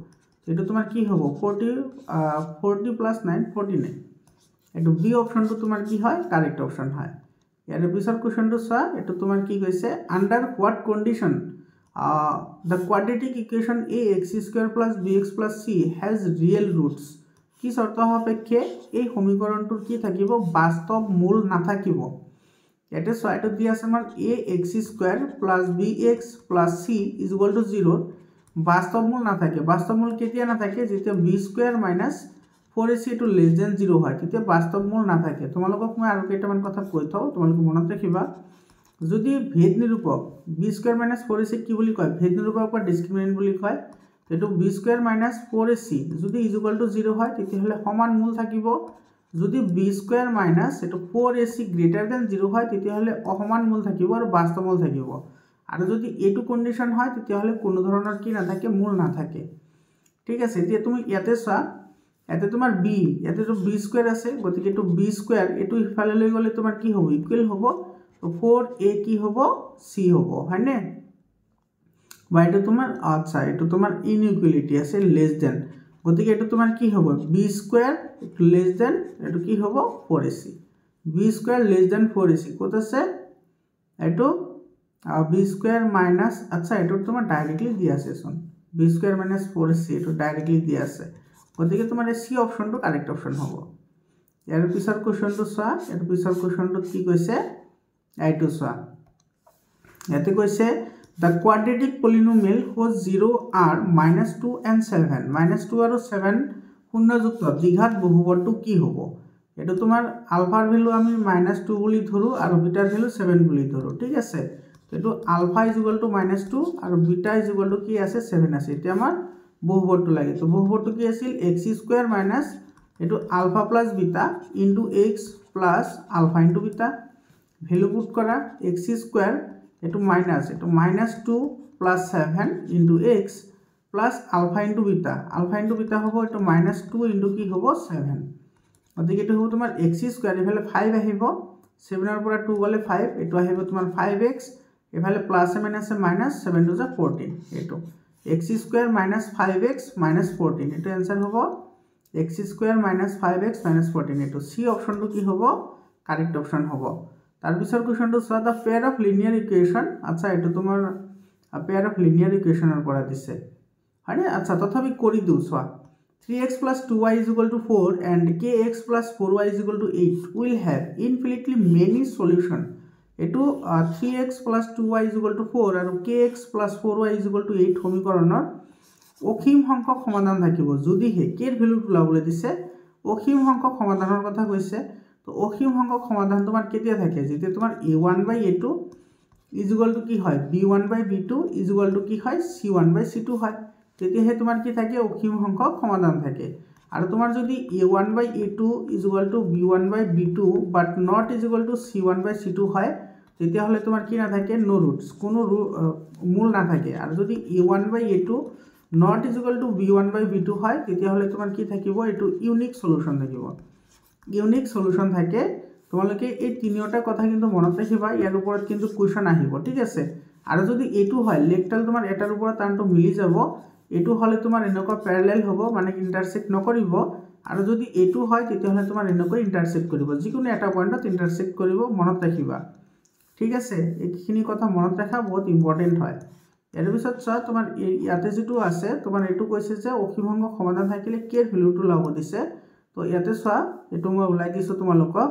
এটো তোমাৰ কি হ'ব 40 + 9 49 এটো বি অপশনটো তোমাৰ কি হয় কাৰেক্ট অপশন হয় ইয়াৰ পিছৰ কোৱেশ্চনটো সোয়া এটো তোমাৰ কি কৈছে under what condition the quadratic equation ax² + bx + c has real roots কি শর্ত সাপেক্ষে এই সমীকৰণটোৰ কি থাকিব বাস্তৱ মূল নাথাকিব এতে সোয়া এটো দি আছে আমাৰ ax² + bx + c = 0 বাস্তৱ মূল নাথাকে বাস্তৱ মূল কেতিয়া নাথাকে যেতিয়া b² - 4ac to less than 0 হয় তেতিয়া বাস্তৱ মূল নাথাকে তোমালোকক মই আৰু কেইটামান কথা কৈ থাও তোমালোক মনত ৰাখিবা যদি ভেদ নিৰূপক বি স্কোয়াৰ মাইনাছ 4ac কি বুলি কয় ভেদ নিৰূপক বা ডিসক্ৰিমিনেন্ট বুলি কয় এইটো বি স্কোয়াৰ মাইনাছ 4ac যদি ইজ ইকুৱেল টু 0 হয় তেতিয়াহ'লে সমান মূল থাকিব যদি বি স্কোয়াৰ মাইনাছ এইটো 4ac গ্ৰেটাৰ দেন 0 হয় তেতিয়াহ'লে অসমান মূল থাকিব আৰু বাস্তৱ মূল থাকিব আৰু যদি এইটো কন্ডিশন হয় তেতিয়াহ'লে কোনো ধৰণৰ কি নাথাকে মূল নাথাকে ঠিক আছে এতিয়া তুমি ইয়াতে চোৱা ইয়াতে তোমাৰ b ইয়াতে তো b স্কয়াৰ আছে গতিকে তো b স্কয়াৰ এটো ইফালে লৈ গলে তোমাৰ কি হ'ব ইকুৱেল হ'ব তো 4a কি হ'ব c হ'ব হয়নে বা এটা তোমাৰ আচ্ছা এটো তোমাৰ ইনইকুয়ালিটি আছে লেস দেন গতিকে এটো তোমাৰ কি হ'ব b স্কয়াৰ লেস দেন এটো কি হ'ব 4ac b square less than 4ac কত আছে এটো b স্কয়াৰ মাইনাস আচ্ছা এটো তোমাৰ ডাইৰেক্টলি দিয়া আছে শুন b স্কয়াৰ মাইনাস 4ac এটো ডাইৰেক্টলি দিয়া আছে গতিকে তোমাৰ এই সি অপশনটো কাৰেক্ট অপশন হ'ব ইয়াৰ পিছৰ কোৱেশ্চনটো চোৱা ইয়াৰ পিছৰ কোৱেশ্চনটো কি কৈছে এইটো চোৱা ইয়াতে কৈছে the quadratic polynomial whose 0 are -2 and 7 -2 আৰু 7 শূন্যযুক্ত দ্বিঘাত বহুপদটো কি হ'ব এটো তোমাৰ আলফাৰ ভ্যালু আমি -2 বুলি ধৰো আৰু বিটাৰ ভ্যালু 7 বুলি ধৰো ঠিক আছে এটো আলফা = -2 আৰু বিটা = কি আছে 7 আছে এতিয়া আমাৰ বহুপদটো লাগে তো বহুপদটো কি আছিল x² - এটো alpha plus beta into x plus alpha into beta value put করা x² এটো -2 plus 7 into x plus alpha into beta হ'ব এটো -2 ইনটু কি হ'ব 7 গতিকে এটো হ'ব তোমাৰ x² এফালে 5 আহিব 7 ৰ পৰা 2 গলে 5 এটো আহিব তোমাৰ 5x এফালে প্লাস মাইনাস -7 টু 14 এটো x² - 5x - 14 এটো आंसर হ'ব x² - 5x - 14 এটো সি অপশনটো কি হ'ব কারেক্ট অপশন হ'ব তাৰ পিছৰ কোৱেশ্চনটো চোৱা দা পেয়াৰ অফ লিনিয়াৰ ইকুৱেশ্যন আচ্ছা এটো তোমাৰ পেয়াৰ অফ লিনিয়াৰ ইকুৱেশ্যনৰ পৰা দিছে হয়নে আচ্ছা তথাপি কৰি দিও চোৱা 3x + 2y = 4 and kx + 4y = 8 will have infinitely many solution এটো 3x + 2y = 4 আৰু kx + 4y = 8 সমীকৰণৰ অসীম সংখ্যক সমাধান থাকিব যদি হে k ৰ ভ্যালু ওলাবলৈ দিছে অসীম সংখ্যক সমাধানৰ কথা কৈছে তো অসীম সংখ্যক সমাধান তোমাৰ কেতিয়া থাকে যেতিয়া তোমাৰ a1/a2 = কি হয় b1/b2 = কি হয় c1/c2 হয় তেতিয়াহে তোমাৰ কি থাকে অসীম সংখ্যক সমাধান থাকে আৰু তোমাৰ যদি a1/a2 = b1/b2 but not c1/c2 হয় তেতিয়াহলে তোমাৰ কি না থাকে নো ৰুটস কোনো মূল না থাকে আৰু যদি a1/a2 not b1/b2 হয় তেতিয়াহলে তোমাৰ কি থাকিব এটো ইউনিক সলিউশন থাকিব ইউনিক সলিউশন থাকে তোমালোকে এই তিনিটা কথা কিন্তু মনত ৰাখিবা ইয়াৰ ওপৰত কিন্তু কোৱেশ্চন আহিব ঠিক আছে আৰু যদি এটো হয় লেকটাল তোমাৰ এটাৰ ওপৰত টানটো মিলি যাব এটো হলে তোমাৰ এনেকুৱা প্যাৰালেল হ'ব মানে ইন্টাৰসেক্ট নকৰিব আৰু যদি এটো হয় তেতিয়াহলে তোমাৰ এনেকৈ ইন্টাৰসেক্ট কৰিব যিকোনো এটা পয়েন্টত ইন্টাৰসেক্ট কৰিব মনত ৰাখিবা ঠিক আছে এইখিনি কথা মনত ৰাখা বহুত ইম্পৰ্টেন্ট হয় ইয়াৰ পিছত চোৱা তোমাৰ ইয়াতে যেটো আছে তোমাৰ এটো কৈছে যে অসীম সংখ্যক সমাধান থাকিলে k ৰ ভ্যালুটো লাভ দিছে তো ইয়াতে চোৱা এটো মই উলাই দিছো তোমালোকক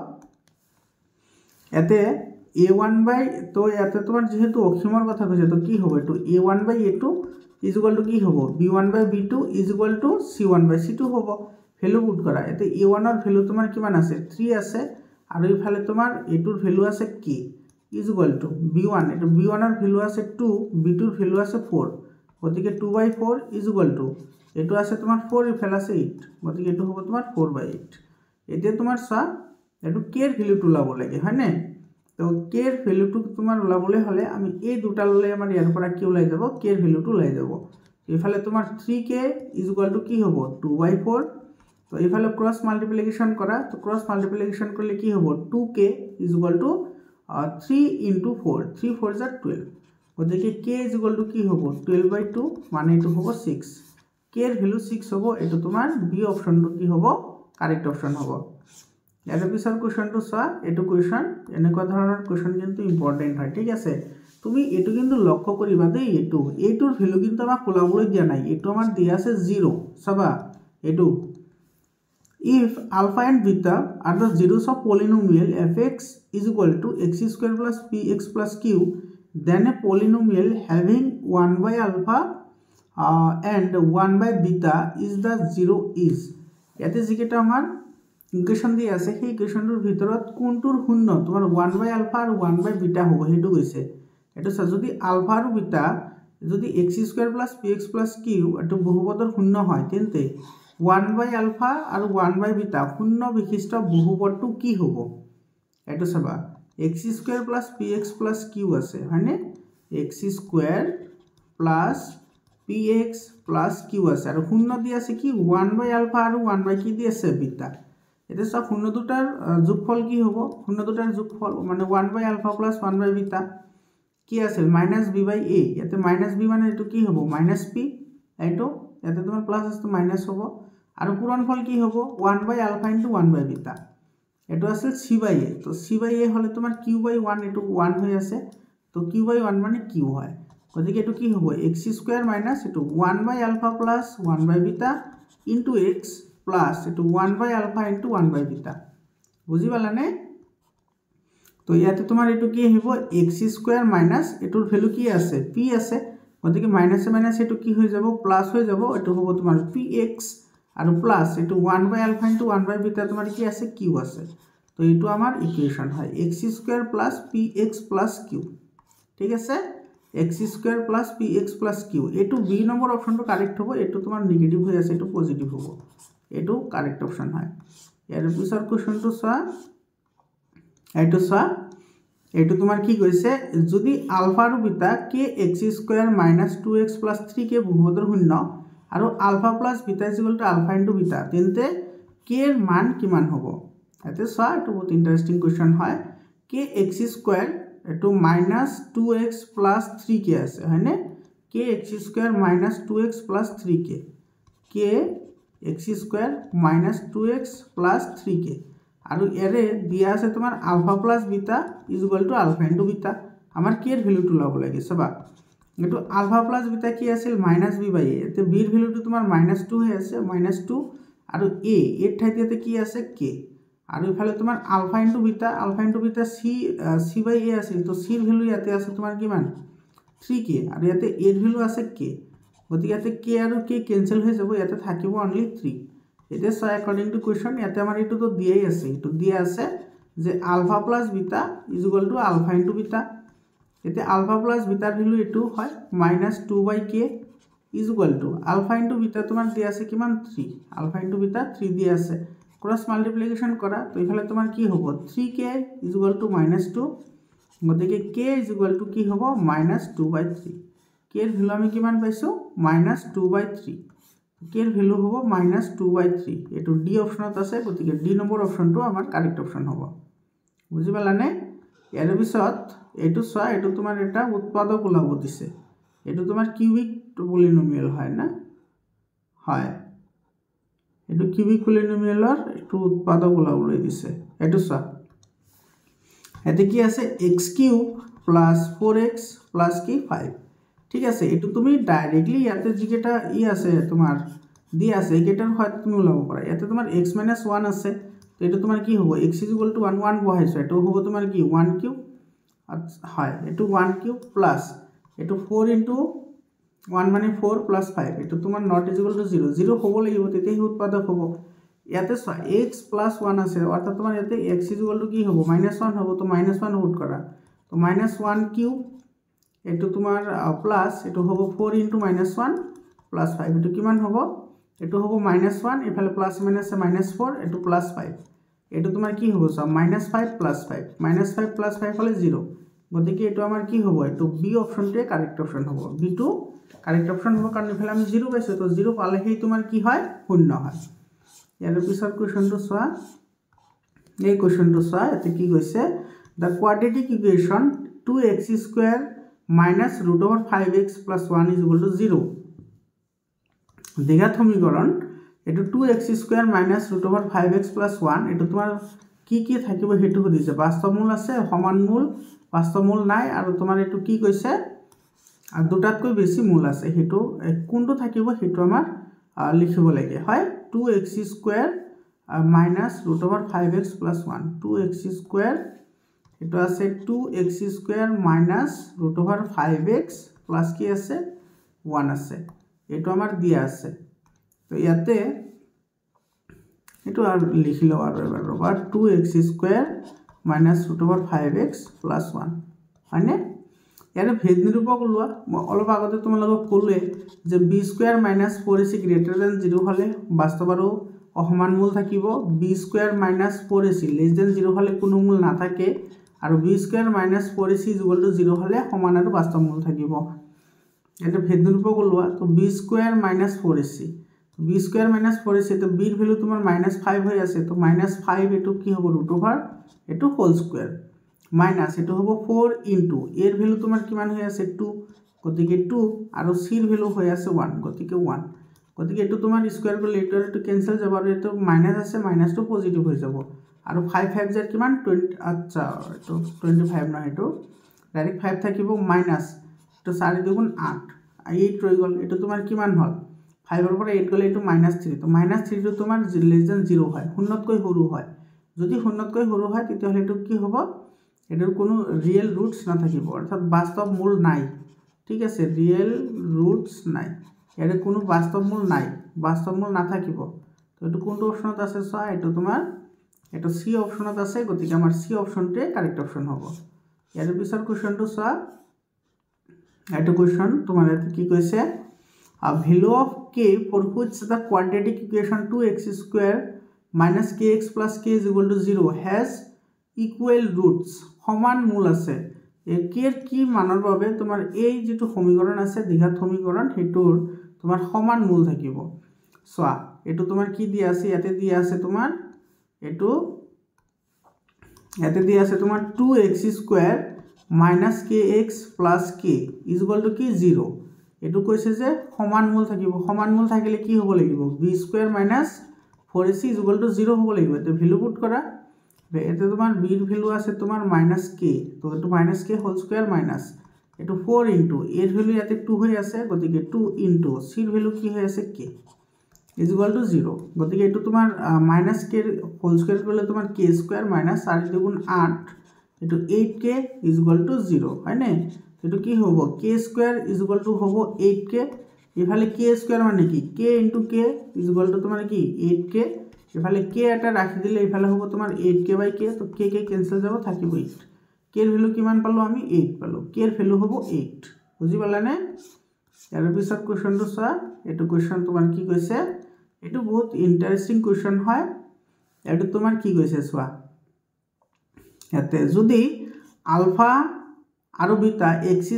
ইয়াতে a1 তো ইয়াতে তোমাৰ যেহেতু অসীমৰ কথা কৈছে তো কি হ'ব এটো a1/a2 = কি হ'ব b1/b2 = c1/c2 হ'ব ভ্যালু পুট কৰা ইয়াতে a1 ৰ ভ্যালু তোমাৰ কিমান আছে 3 আছে আৰু ইফালে তোমাৰ a2 ৰ ভ্যালু আছে কি = b1 এটো b1 ৰ ভ্যালু আছে 2 b2 ৰ ভ্যালু আছে 4 গতিকে 2/4 = এটো আছে তোমাৰ 4 ইফালে আছে 8 গতিকে এটো হ'ব তোমাৰ 4/8 এতিয়া তোমাৰ চোৱা এটো k ৰ ভ্যালুটো লাভ লাগে হয়নে তো k ৰ ভ্যালুটো তোমাৰ ওলাবলৈ হলে আমি এই দুটা ললে আমাৰ ইয়াৰ পৰা কি ওলাই যাব k ৰ ভ্যালুটো ওলাই যাব ইফালে তোমাৰ 3k = কি হ'ব 2/4 তো ইফালে ক্ৰস মাল্টিপ্লিকেশন কৰা তো ক্ৰস মাল্টিপ্লিকেশন কৰিলে কি হ'ব 2k = 3 * 4 3 4 = 12 গতিকে k = কি হ'ব 12/2 মানে এটো হ'ব 6 k ৰ ভ্যালু 6 হ'ব এটো তোমাৰ বি অপশনটো কি হ'ব কাৰেক্ট অপশন হ'ব ইয়াৰ পিছৰ কোৱেশ্চনটো চোৱা এটো কোৱেশ্চন এনেকুৱা ধৰণৰ কোৱেশ্চন কিন্তু ইম্পৰ্টেন্ট হয় ঠিক আছে তুমি এটো কিন্তু লক্ষ্য কৰিবা দেই এটোৰ ভ্যালু কিন্তু আমাক ওলাবলৈ দিয়া নাই এটো আমাৰ দিয়া আছে 0 চাবা এটো if alpha and beta are the zeros of polynomial fx = x² plus px plus q then a polynomial having 1/alpha and 1/beta is the 0 is ইয়াতে যেটা আমাৰ ইকুৱেশ্যন দিয়া আছে সেই ইকুৱেশ্যনটোৰ ভিতৰত কোনটোৰ শূন্য তোমাৰ 1/α আৰু 1/β হ'ব সেইটো কৈছে এইটো চা যদি আলফা আৰু বিটা যদি x² + px + q এইটো বহুপদৰ শূন্য হয় তেন্তে 1/α আৰু 1/β শূন্য বিশিষ্ট বহুপদটো কি হ'ব এইটো চাবা x² + px + q আছে হয়নে x² + px + q আছে আৰু শূন্য দি আছে কি 1/α আৰু 1/ কি দি আছে বিটা এটা সব শূন্য দুটাৰ যোগফল কি হ'ব শূন্য দুটাৰ যোগফল মানে 1/α + 1/β কি আছিল -b/a ইয়াতে -b মানে এটো কি হ'ব -p এইটো ইয়াতে তোমাৰ প্লাস আছে মাইনাস হ'ব আৰু পূৰণফল কি হ'ব 1/α * 1/β এটো আছিল c/a তো c/a হলে তোমাৰ q/1 এটো 1 হৈ আছে তো q/1 মানে q হয় গতিকে এটো কি হ'ব x² - এটো 1/α + 1/β * x প্লাস এটো 1/α * 1/β বুজি পালানে তো ইয়াতে তোমাৰ এটো কি আহিব x² - এটোৰ ভ্যালু কি আছে p আছে গতিকে মাইনাসে মাইনাসে এটো কি হৈ যাব প্লাস হৈ যাব এটো হ'ব তোমাৰ px আৰু প্লাস এটো 1/α * 1/β তোমাৰ কি আছে q আছে তো এটো আমাৰ ইকুৱেশ্যন হয় x² + px + q ঠিক আছে x² + px + q এটো b নম্বৰ অপশনটো কাৰেক্ট হ'ব এটো তোমাৰ নেগেটিভ হৈ আছে এটো পজিটিভ হ'ব এটো কাৰেক্ট অপশন হয় ইয়াৰ পিছৰ কোৱেশ্চনটো চোৱা এইটো চোৱা এইটো তোমাৰ কি কৈছে যদি আলফা আৰু beta k x² - 2x + 3k বহুপদৰ শূন্য আৰু আলফা + বিটা = আলফা * বিটা তেন্তে k এৰ মান কিমান হ'ব এতে চোৱা এটো বহুত ইন্টাৰেস্টিং কোৱেশ্চন হয় k x² এটো -2x + 3k আছে হয়নে k x² - 2x + 3k k x² - 2x + 3k আৰু এৰে দিয়া আছে তোমাৰ আলফা + বিটা = আলফা * বিটা আমাৰ k এর ভ্যালুটো লব লাগে সবা এটো আলফা + বিটা কি আছিল -b/a এতে b এর ভ্যালুটো তোমাৰ -2 হৈ আছে -2 আৰু a এৰ ঠাইতে কি আছে k আৰু ইফালে তোমাৰ আলফা * বিটা c/a আছিল তো c এৰ ভ্যালু ইয়াতে আছে তোমাৰ কিমান 3k আৰু ইয়াতে a এৰ ভ্যালু আছে k গতিকে ইয়াতে k আৰু k ক্যান্সেল হৈ যাব ইয়াতে থাকিব অনলি 3 এটা সো অ্যাকর্ডিং টু কোয়েশ্চন ইয়াতে আমাৰ এটো তো দিয়াই আছে এটো দিয়া আছে যে আলফা + বিটা = আলফা * বিটা এতে আলফা + বিটাৰ ভ্যালু এটো হয় -2/k = আলফা * বিটা তোমাৰ দিয়া আছে কিমান 3 আলফা * বিটা 3 দিয়া আছে ক্রস মাল্টিপ্লিকেশন করা তো এখানে তোমার কি হবে 3k = -2 গতিকে k = কি হবে -2/3 k এর ভ্যালু আমি কিমান পাইছো -2/3 k এর ভ্যালু হবে -2/3 এটো ডি অপশনত আছে গতিকে ডি নম্বৰ অপশনটো আমাৰ কাৰেক্ট অপশন হ'ব বুজি পালানে ইয়াৰ পিছত এটো চোৱা এটো তোমাৰ এটা উৎপাদক ওলাব দিছে এটো তোমাৰ কিউবিক পলিনোমিয়াল হয় না হয় এটো কিউবিক পলিনোমিয়ালৰ একটু উৎপাদক ওলাবলৈ দিছে এটো চোৱা এতে কি আছে x³ + 4x + কি 5 ঠিক আছে এটো তুমি ডাইরেক্টলি ইয়াতে যেটা আছে তোমার দি আছে এটার হয়তো তুমি ওলাব পারা এতে তোমার x - 1 আছে তো এটা তোমার কি হবে x = 1 1 বহাইছো এটা হবে তোমার কি 1³ হয় এটো 1³ প্লাস এটো 4 * 1 মানে 4 + 5 এটা তোমার not = 0 0 হ'ব লাগিব তেতিয়াহে উৎপাদক হ'ব ইয়াতে x + 1 আছে অর্থাৎ তোমার ইয়াতে x = কি হ'ব -1 হ'ব তো -1 পুট করা তো -1³ এটো তোমার প্লাস এটো হ'ব 4 * -1 + 5 এটো কিমান হ'ব এটো হ'ব -1 এফালে প্লাস মাইনাস -4 এটো +5 এটো তোমার কি হ'ব সব -5 + 5 -5 + 5 হলে 0 গতিকে এটো আমার কি হ'ব এটো বি অপশনটো কারেক্ট অপশন হ'ব b2 কারেক্ট অপশন হ'ব কারণ এফালে আমি 0 পাইছো তো 0 পালেই তোমার কি হয় শূন্য হয় ইয়াৰ পিছৰ কোৱেশ্চনটো চোৱা এই কোৱেশ্চনটো চোৱা এতে কি কৈছে the quadratic equation 2x² - √5x + 1 = 0 দ্বিঘাত সমীকরণ এটো 2x² - √5x + 1 এটো তোমার কি কি থাকিব হেতু দিছে বাস্তব মূল আছে সমান মূল বাস্তব মূল নাই আৰু তোমাৰ এটো কি কৈছে আৰ দুটাতকৈ বেছি মূল আছে হেতু কোনটো থাকিব হেতু আমাৰ লিখিব লাগে হয় 2x² - √5x + 1 2x² এটো আছে 2x² - √5x প্লাস কি আছে 1 আছে এটো আমাৰ দিয়া আছে তো ইয়াতে এইটো আৰ লিখি লও আৰ এবাৰ ৰবা 2x² মাইনাস √5x প্লাস 1 হয়নে ইয়াৰে ভেদ নিৰূপক ওলোৱা অলপ আগতে তোমালোকক ক'লোৱে যে b² minus 4ac greater than 0 হলে বাস্তৱ আৰু অসমান মূল থাকিব b² minus 4ac less than 0 হলে কোনো মূল নাথাকে আৰু b² মাইনাস 4ac 0 হলে সমান আৰু বাস্তৱ মূল থাকিব এটা ভেদ নিৰূপক ওলোৱা তো b² minus 4ac b² minus 4ac তো b এর ভ্যালু তোমার -5 হৈ আছে তো -5 এটো কি হ'ব √ওভার এটো হোল স্কয়ার মাইনাস এটো হ'ব 4 ইনটু এর ভ্যালু তোমার কিমান হৈ আছে 2 গতিকে 2 আৰু c এর ভ্যালু হৈ আছে 1 গতিকে 1 গতিকে এটো তোমার স্কয়ার করলে এটো এটো ক্যান্সেল যাব আৰু এটো মাইনাস আছে মাইনাসটো পজিটিভ হৈ যাব আৰু 5 5 যাৰ কিমান 20 আচ্ছা এটো 25 না এটো ডাইৰেক্ট 5 থাকিব মাইনাস তো 4 দুগুণ 8 8 ৰৈ গল এটো তোমাৰ কিমান হল 5 এর পরে 8 গলে এটো -3 তো -3 তো তোমার লেস দেন 0 হয় শূন্যতকৈ সৰু হয় যদি শূন্যতকৈ সৰু হয় তেতিয়াহলে এটো কি হ'ব এটার কোনো রিয়েল রুটস না থাকিব অর্থাৎ বাস্তব মূল নাই ঠিক আছে রিয়েল রুটস নাই এর কোনো বাস্তব মূল নাই বাস্তব মূল না থাকিব তো এটো কোনটো অপশনত আছে সা এটো তোমার এটো সি অপশনত আছে গতিকে আমার সি অপশনতে কারেক্ট অপশন হবে এর পিছৰ কোশ্চেনটো সা এটো কোশ্চেন তোমার এতে কি কইছে a value of k for which the quadratic equation 2x² minus kx plus k is equal to 0 has equal roots সমান মূল আছে এই k এর কি মানৰ বাবে তোমাৰ এই যেটো সমীকৰণ আছে দ্বিঘাত সমীকৰণ হেটোৰ তোমাৰ সমান মূল থাকিব সোয়া এটো তোমাৰ কি দিয়া আছে ইয়াতে দিয়া আছে তোমাৰ এটো ইয়াতে দিয়া আছে তোমাৰ 2x² minus kx plus k is equal to কি 0 এটো কৈছে যে সমান মূল থাকিব সমান মূল থাকিলে কি হ'ব লাগিব b² minus 4ac is equal to 0 হ'ব লাগিব তে ভ্যালু পুট কৰা এতে তোমার b এর ভ্যালু আছে তোমার -k তো এটো -k হোল স্কয়ার মাইনাস এটো 4 ইনটু এর ভ্যালু ইয়াতে 2 হৈ আছে গতিকে 2 ইনটু c এর ভ্যালু কি হৈ আছে k is equal to 0 গতিকে এটো তোমার -k হোল স্কয়ার করলে তোমার k স্কয়ার মাইনাস 4 দুগুণ 8 এটো 8k is equal to 0 হয় না এটো কি হ'ব k square is equal to হ'ব 8k এফালে k স্কয়ার মানে কি k into k is equal to তোমার কি 8k এফালে k এটা রাখি দিলে এফালে হ'ব তোমাৰ 8k বাই k তো k k ক্যান্সেল যাব থাকিব 8 k এর ভ্যালু কিমান পালো আমি 8 পালো k এর ভ্যালু হ'ব 8 বুজি পালানে এর পিছত কোশ্চেনটো চোৱা এটো কোশ্চেন তোমাৰ কি কৈছে এটো বহুত ইন্টাৰেস্টিং কোশ্চেন হয় এটো তোমাৰ কি কৈছে চোৱা ইয়াতে যদি আলফা আৰু বিটা x²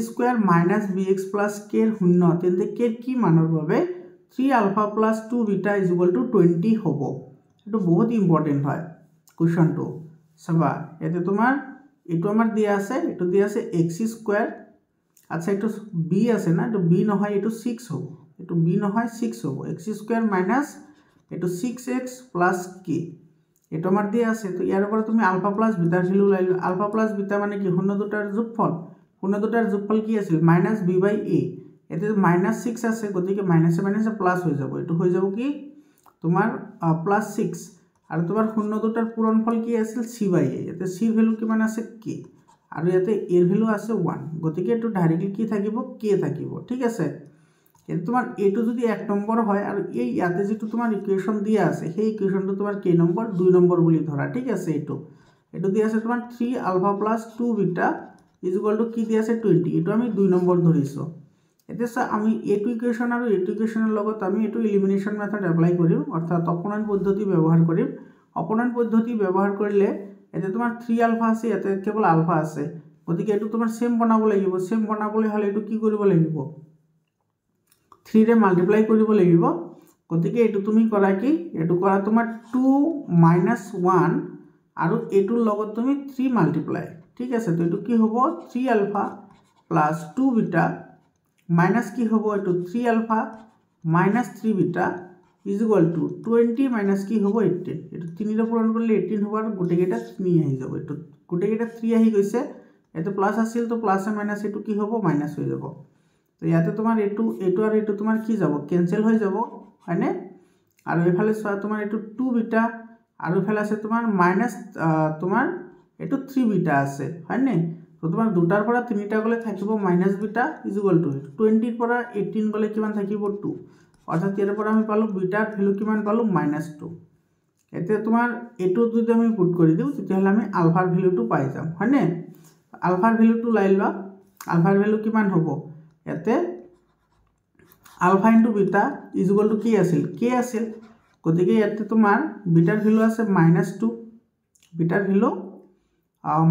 - bx + k এৰ শূন্য তেন্তে k কি মানৰ বাবে 3α + 2β = 20 হ'ব এটো বহুত ইম্পর্টেন্ট হয় কোশ্চেনটো সবা এতে তোমার এটো আমার দিয়া আছে x² আচ্ছা এটো b আছে না এটো b নহয় এটো 6 হ'ব এটো b নহয় 6 হ'ব x² মাইনাস এটো 6x + k এটো আমার দিয়া আছে তো ইয়াৰ পৰা তুমি আলফা প্লাস বিটা ভ্যালু লাইলো আলফা প্লাস বিটা মানে কি শূন্য দুটাৰ যোগফল শূন্য দুটাৰ যোগফল কি আছিল -b/a এতে -6 আছে গতিকে মাইনাসে মাইনাসে প্লাস হৈ যাব এটো হৈ যাব কি তোমার +6 আর তোমার শূন্য দুটার পূরণফল কি আছিল c/a এতে c ভ্যালু কিমান আছে k আর ইয়াতে এর ভ্যালু আছে 1 গতিকে এটো ডাইরেক্টলি কি থাকিব k থাকিব ঠিক আছে এতে তোমার এটো যদি 1 নম্বৰ হয় আৰ এই ইয়াতে যেটো তোমাৰ ইকুয়েশন দিয়া আছে সেই ইকুয়েশনটো তোমাৰ k নম্বৰ 2 নম্বৰ বুলি ধৰা ঠিক আছে এটো দিয়া আছে তোমার 3α + 2β = কি দিয়া আছে 20 এটো আমি 2 নম্বৰ ধৰিছো এতে আমি এটো ইকুয়েশন আৰু এটো ইকুয়েশনৰ লগত আমি এটো এলিমিনেশন মেথড এপ্লাই কৰিম অৰ্থাৎ অপনয়ন পদ্ধতি ব্যৱহাৰ কৰিম অপনয়ন পদ্ধতি ব্যৱহাৰ কৰিলে এতে তোমাৰ 3α আছে এতে কেৱল আলফা আছে গতিকে এটো তোমাৰ সেম বনাব লাগিব সেম বনাবলৈ হলে এটো কি কৰিব লাগিব 3 ৰে মাল্টিপ্লাই কৰিব লাগিব গতিকে এটো তুমি কৰা কি এটো কৰা তোমাৰ 2 - 1 আৰু এটোৰ লগত তুমি 3 মাল্টিপ্লাই ঠিক আছে তো এটো কি হ'ব 3α + 2β মাইনাস কি হ'ব এটো 3α - 3β = 20 মাইনাস কি হ'ব 18 এটো 3 ৰে পূৰণ কৰিলে 18 হ'ব আৰু গুটেকেটা 3 আহি যাব এটো গুটেকেটা 3 আহি গৈছে এটো প্লাস আছিল তো প্লাসে মাইনাস এটো কি হ'ব মাইনাস হৈ যাব তো ইয়াতে তোমাৰ এটো আৰু এটো তোমাৰ কি যাব ক্যান্সেল হৈ যাব হয়নে আৰু এফালে চোৱা তোমাৰ এটো 2β আৰু এফালে আছে তোমাৰ মাইনাস তোমাৰ এটো 3β আছে হয়নে তো তোমাৰ দুটাৰ পৰা তিনিটা গলে থাকিব -β = 20 ৰ পৰা 18 গলে কিমান থাকিব 2 অৰ্থাৎ ইয়াৰ পৰা আমি পালো বিটাৰ ভ্যালু কিমান পালো -2 এতিয়া তোমাৰ এইটো যদি আমি পুট কৰি দিওঁ তেতিয়াহ'লে আমি আলফাৰ ভেলুটো পাই যাম হয়নে আলফাৰ ভেলুটো লাই লোৱা আলফাৰ ভেলু কিমান হ'ব ইয়াতে alpha into beta is equal to কি আছিল কে আছিল গতিকে ইয়াতে তোমাৰ বিটাৰ ভেলু আছে -2 বিটাৰ ভেলু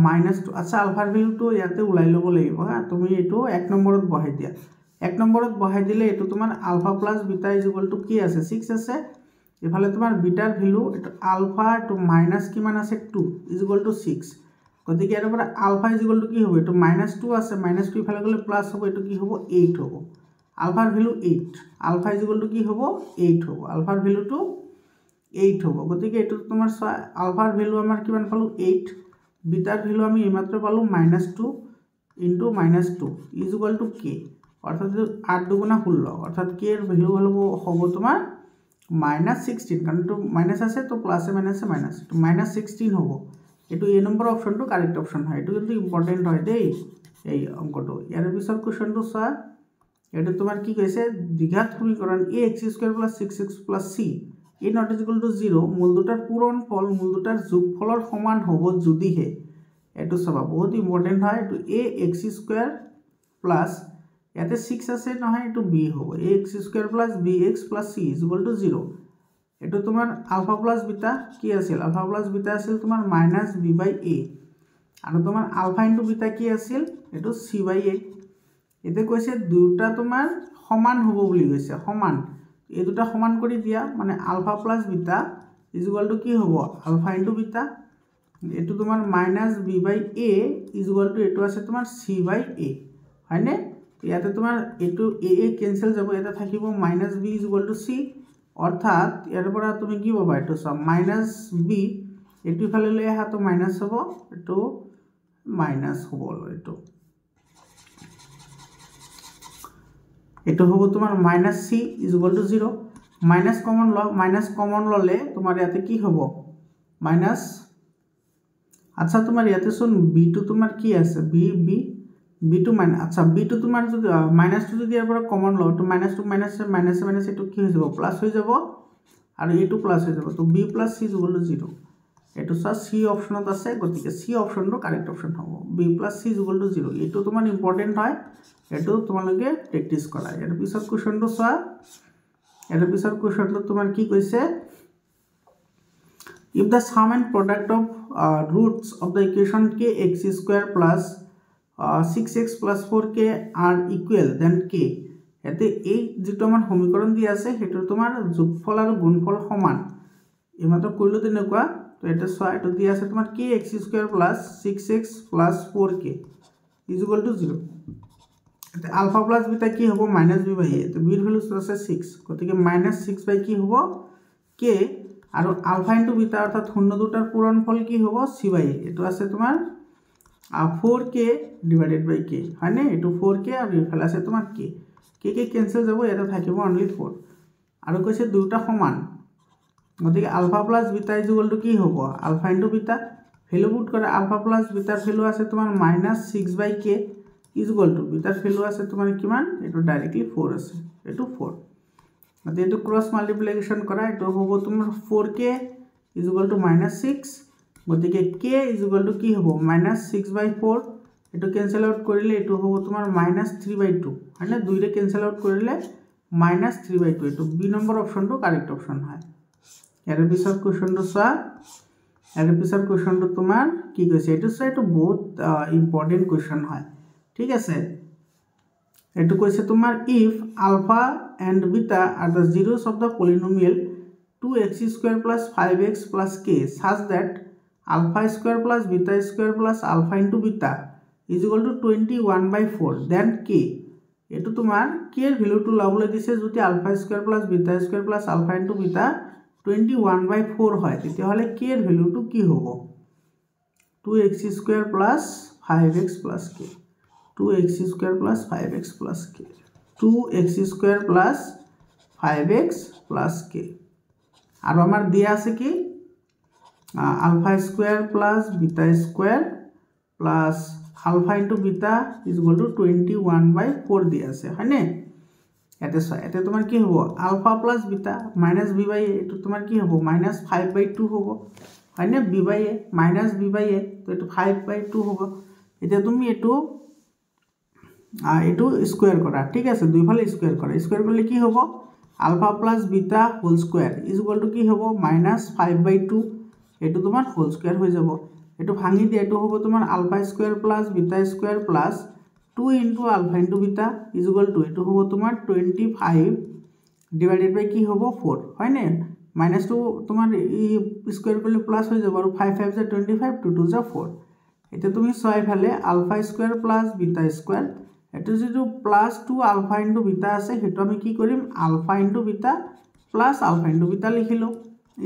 -2 আচ্ছা আলফাৰ ভেলুটো ইয়াতে ওলাই ল'ব লাগিব হা তুমি এইটো 1 নম্বৰত বহাই দিয়া 1 নম্বৰত বহাই দিলে এইটো তোমাৰ alpha plus beta is equal to কি আছে 6 আছে এফালে তোমাৰ বিটাৰ ভেলু এটো আলফা টু মাইনাস কিমান আছে 2 ইজ ইকুয়াল টু 6 গতিকে এর পৰা আলফা ইজ ইকুয়াল টু কি হবে এটো -2 আছে -2 ইফালে গলে প্লাস হবে এটো কি হবে 8 হবে আলফাৰ value 8 alpha is equal to কি হ'ব 8 হ'ব আলফাৰ ভ্যালুটো 8 হ'ব গতিকে এটো তোমাৰ আলফাৰ ভ্যালু আমাৰ কিমান পালো 8 বিটাৰ ভ্যালু আমি এইমাত্ৰ পালো -2 into -2 is equal two k অৰ্থাৎ 8 দুগুণা 16 অৰ্থাৎ k এৰ ভ্যালু হ'ব তোমাৰ -16 কারণ তো মাইনাস আছে তো প্লাসে মাইনাসে মাইনাস তো -16 হ'ব এটো এ নম্বৰ অপশনটো কাৰেক্ট অপশন হয় এটো কিন্তু ইম্পৰ্টেন্ট হয় দেই এই অঙ্কটো ইয়াৰ পিছৰ কোশ্চনটো চোৱা এটা তোমার কি কইছে দ্বিঘাত সমীকরণ ax² + 6x + c a not equal to 0 মূল দুটার পূরণ ফল মূল দুটার যোগফলৰ সমান হ'ব যদিহে এটো সবা বহুত ইম্পর্টেন্ট হয় এটো ax² প্লাস ইয়াতে 6 আছে নহয় এটো b হ'ব ax² + bx + c = 0 এটো তোমার আলফা প্লাস বিটা কি আছিল আলফা প্লাস বিটা আছিল তোমার -b/a আৰু তোমাৰ আলফা ইনটু বিটা কি আছিল এটো c/a এতে কৈছে দুটা তোমাৰ সমান হ'ব বুলি কৈছে সমান এই দুটা সমান কৰি দিয়া মানে alpha plus beta is equal to কি হ'ব আলফা ইনটু বিটা এটো তোমাৰ -b/a ইজ ইকুয়াল টু এটো আছে তোমাৰ c/a হয়নে ইয়াতে তোমাৰ এটো a ক্যান্সেল যাব এটা থাকিব -b is equal two c অর্থাৎ এর পৰা তুমি কি পাবা এটো সব -b এটো ইফালে লৈ আহা তো মাইনাস হ'ব এটো মাইনাস হ'ব এটো এটো হ'ব তোমাৰ -c is equal two 0 minus common ললে তোমাৰ ইয়াতে কি হ'ব মাইনাস আচ্ছা তোমাৰ ইয়াতে শুন b টু তোমাৰ কি আছে b টু মাইনাস আচ্ছা b টু তোমাৰ যদি মাইনাস টু যদি ইয়াৰ পৰা কমন লও তো মাইনাস টু মাইনাস মাইনাস এটো কি হৈ যাব প্লাস হৈ যাব আৰু এটো প্লাস হৈ যাব তো b + c = 0 এটো সি অপশনত আছে গতিকে সি অপশনটো কারেক্ট অপশন হ'ব b + c = 0 এটো তোমাৰ ইম্পৰ্টেন্ট হয় এটো তোমালোকে প্ৰ্যাকটিস কৰা এৰ পিছৰ কোশ্চনটো চোৱা এৰ পিছৰ কোশ্চনটো তোমাৰ কি কৈছে if the sum and product of roots of the equation kx² + 6x + 4k are equal then k এতে এই যেটো আমাৰ সমীকৰণ দি আছে হেটো তোমাৰ যোগফল আৰু গুণফল সমান এইমাত্ৰ কইলো তেনেকুৱা তো এটা চোৱা এটো দি আছে তোমাৰ kx² + 6x + 4k = 0 এতে আলফা প্লাস বিটা কি হ'ব -b/a তো b এর ভ্যালু আছে 6 গতিকে -6 কি হ'ব k আৰু আলফা ইনটু বিটা অৰ্থাৎ শূন্য দুটাৰ পূৰণফল কি হ'ব c/a এটো আছে তোমাৰ 4k / k হয়নে এটো 4k আৰু ইফালে আছে তোমাৰ k ক্যান্সেল যাব এটা থাকিব অনলি 4 আৰু কৈছে দুটা সমান গতিকে alpha plus beta is equal to কি হ'ব alpha into beta value put করে আলফা প্লাস বিটার ভ্যালু আছে তোমার -6/k ইজ ইকুয়াল টু বিটার ভ্যালু আছে তোমার কিমান এটো ডাইরেক্টলি 4 আছে এটো 4 মানে এটো ক্রস মাল্টিপ্লিকেশন করা এটো হ'ব তোমাৰ 4k ইজ ইকুয়াল টু -6 গতিকে k ইজ ইকুয়াল টু কি হ'ব -6/4 এটো ক্যান্সেল আউট কৰিলে এটো হ'ব তোমাৰ -3/2 মানে দুইটা ক্যান্সেল আউট কৰিলে -3/2 এটো বি নম্বৰ অপশনটো কাৰেক্ট অপশন হয় এৰ পিছৰ কোশ্চনটো চোৱা এৰ পিছৰ কোশ্চনটো তোমাৰ কি কৈছে এটো চোৱা এটো বহুত ইম্পৰ্টেন্ট কোশ্চন হয় ঠিক আছে এটো কৈছে তোমাৰ if alpha and beta are the zeros of the polynomial 2x² + 5x + k such that alpha² + beta² + alpha into beta is equal to 21/4 then k এটো তোমাৰ k এর ভ্যালুটো লাবলৈ দিছে যদি alpha² + beta² + alpha into beta 21/4 হয় তেতিয়াহলে k এর ভ্যালুটো কি হ'ব 2x² + 5x + k 2x² + 5x + k 2x² + 5x + k আৰু আমাৰ দিয়া আছে কি alpha² + beta² + alpha into beta is equal to 21/4 দিয়া আছে হয়নে ইয়াতে চোৱা ইয়াতে তোমাৰ কি হ'ব alpha plus beta minus b by a এইটো তোমাৰ কি হ'ব মাইনাছ 5/2 হ'ব হয়নে b by a minus b by a তো এইটো 5/2 হ'ব এতিয়া তুমি এইটো স্কোয়াৰ কৰা ঠিক আছে দুইফালে স্কোয়াৰ কৰা স্কোয়াৰ কৰিলে কি হ'ব alpha plus beta whole square is equal to কি হ'ব মাইনাছ 5/2 এইটো তোমাৰ হোল স্কোয়াৰ হৈ যাব এইটো ভাঙি দিয়া এইটো হ'ব তোমাৰ alpha square plus beta square plus 2 into alpha into beta is equal to এইটো হ'ব তোমাৰ 25 ডিভাইডেড বাই কি হ'ব 4 হয়নে মাইনাছটো তোমাৰ এই স্কোয়াৰ কৰিলে প্লাছ হৈ যাব আৰু 5 5 * 25 2 2 * 4 এতিয়া তুমি ছয় ফালে alpha square plus beta square এটো যেটো প্লাস 2 আলফা ইনটু বিটা আছে হেতু আমি কি কৰিম alpha into beta plus alpha into beta লিখিলো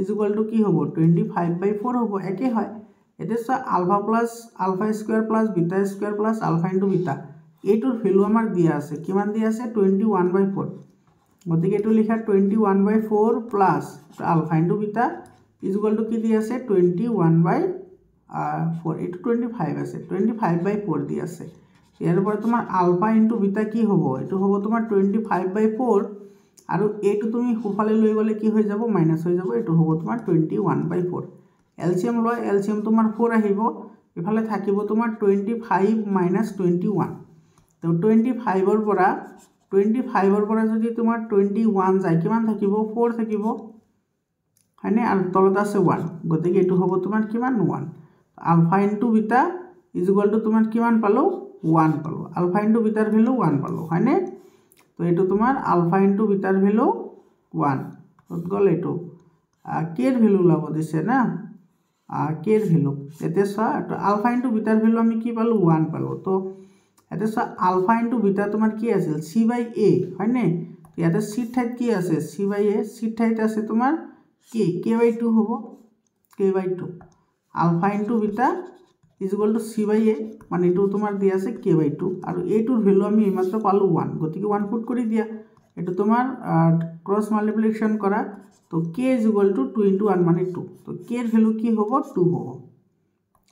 ইজ ইকুৱেল টু কি হ'ব 25/4 হ'ব একে হয় এতে সা alpha plus alpha square plus beta square plus alpha into beta এইটোৰ ভ্যালু আমাৰ দিয়া আছে কিমান দিয়া আছে 21/4 গতিকে এটো লিখা 21/4 plus alpha into beta is equal to কি দিয়া আছে 21/4 এটো 25 আছে 25/4 দিয়া আছে ইয়াৰ পৰা তোমাৰ আলফা ইনটু বিটা কি হ'ব এটো হ'ব তোমাৰ 25/4 আৰু এটো তুমি খুফালে লৈ গলে কি হৈ যাব মাইনাস হৈ যাব এটো হ'ব তোমাৰ 21/4 এলসিএম লয় এলসিএম তোমাৰ 4 আহিব ইফালে থাকিব তোমাৰ 25 - 21 তো 25 ৰ পৰা যদি তোমাৰ 21 যায় কিমান থাকিব 4 থাকিব হয়নে আৰু তলত আছে 1 গতিকে এটো হ'ব তোমাৰ কিমান 1 alpha into beta is equal to তোমাৰ কিমান পালো 1 পালো আলফা ইনটু বিটাৰ ভ্যালু 1 পালো হয়নে তো এটো তোমাৰ আলফা ইনটু বিটাৰ ভ্যালু 1 কত গল এটো কেৰ ভ্যালু লাব দিছে না কেৰ ভ্যালু এতে সা তো আলফা ইনটু বিটাৰ ভ্যালু আমি কি পালো 1 পালো তো এতে সা আলফা ইনটু বিটা তোমাৰ কি আছিল c/a হয়নে ইয়াতে c ঠাইত কি আছে c/a c ঠাইত আছে তোমাৰ k/2 হ'ব k/2 alpha into beta is equal to c/a মানে এটো তোমাৰ দিয়া আছে k/2 আৰু এটোৰ ভ্যালু আমি এইমাত্ৰ পালো 1 গতিকে 1 পুট কৰি দিয়া এটো তোমাৰ ক্ৰস মাল্টিপ্লিকেশন কৰা তো k is equal to 2 into 1 মানে 2 তো k এর ভ্যালু কি হ'ব 2 হ'ব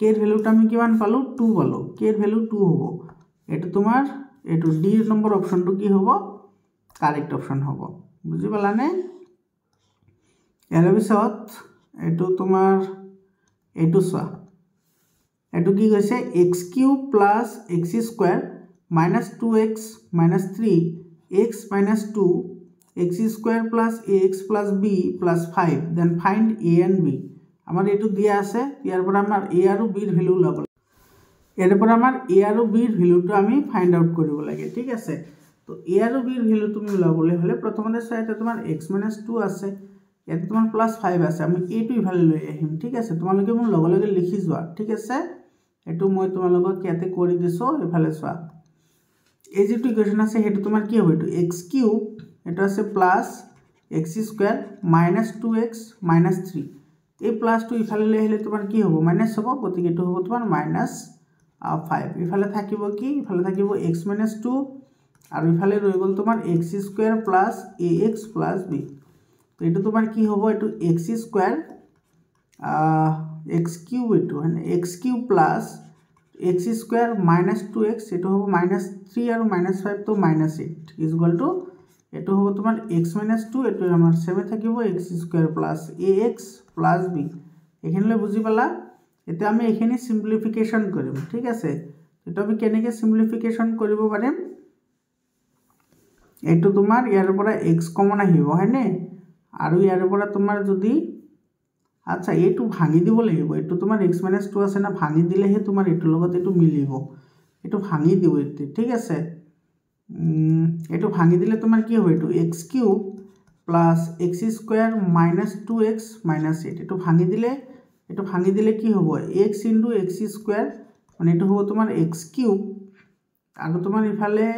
k এর ভ্যালুটা আমি কিমান পালো 2 পালো k এর ভ্যালু 2 হ'ব এটো তোমাৰ এটো ডি নম্বৰ অপশনটো কি হ'ব কাৰেক্ট অপশন হ'ব বুজি পালানে ইয়াৰ পিছত এটো তোমাৰ এটো চোৱা এটো কি কৈছে x³ + x² - 2x - 3 x - 2 x² + ax + b + 5 then find a and b আমাৰ এটো দিয়া আছে ইয়াৰ পৰা আমাৰ a আৰু b ৰ ভ্যালু লব এৰ পৰা আমাৰ a আৰু b ৰ ভ্যালুটো আমি ফাইন্ড আউট কৰিব লাগে ঠিক আছে তো a আৰু b ৰ ভ্যালু তুমি লবলৈ হলে প্ৰথমতে চাইতে তোমাৰ x - 2 আছে ইয়াতে তোমাৰ +5 আছে আমি a টো ইফালে লৈ আহিম ঠিক আছে তোমালোকে মোৰ লগে লগে লিখি যোৱা ঠিক আছে এটো মই তোমালোকক ইয়াতে কৰি দিছো ইফালে চোৱা এই যেটো ইকুয়েশন আছে হেতু তোমাৰ কি হ'ব এটো x³ এটা আছে প্লাস x² - 2x - 3 এই প্লাসটো ইফালে লৈ আহিলে তোমাৰ কি হ'ব মাইনাস হ'ব গতিকে এটো হ'ব তোমাৰ -5 ইফালে থাকিব কি ইফালে থাকিব x - 2 আৰু ইফালে ৰৈ গল তোমাৰ x² + ax + b তো এটো তোমাৰ কি হ'ব এটো x² x³ এটো মানে x³ + x² - 2x এটো হ'ব -3 আৰু -5 তো -8 ইজ ইকুৱেল টু এটো হ'ব তোমাৰ x - 2 এটো আমাৰ সেমে থাকিব x² + ax + b এখানেলে বুজি পালা এটা আমি এখানে সিম্পলিফিকেশন কৰিম ঠিক আছে এটা আমি কেনেকৈ সিম্পলিফিকেশন কৰিব পাৰিম এটো তোমাৰ ইয়াৰ পৰা x কমন আহিব হয়নে আৰু ইয়াৰ পৰা তোমাৰ যদি আচ্ছা এটো ভাঙি দিব লাগিব এটো তোমাৰ x - 2 আছে না ভাঙি দিলেহে তোমাৰ এটোৰ লগত এটো মিলিব এটো ভাঙি দিব এটো ঠিক আছে এটো ভাঙি দিলে তোমাৰ কি হ'ব এটো x³ + x² - 2x - 8 এটো ভাঙি দিলে কি হ'ব x * x² মানে এটো হ'ব তোমাৰ x³ আৰু তোমাৰ ইফালে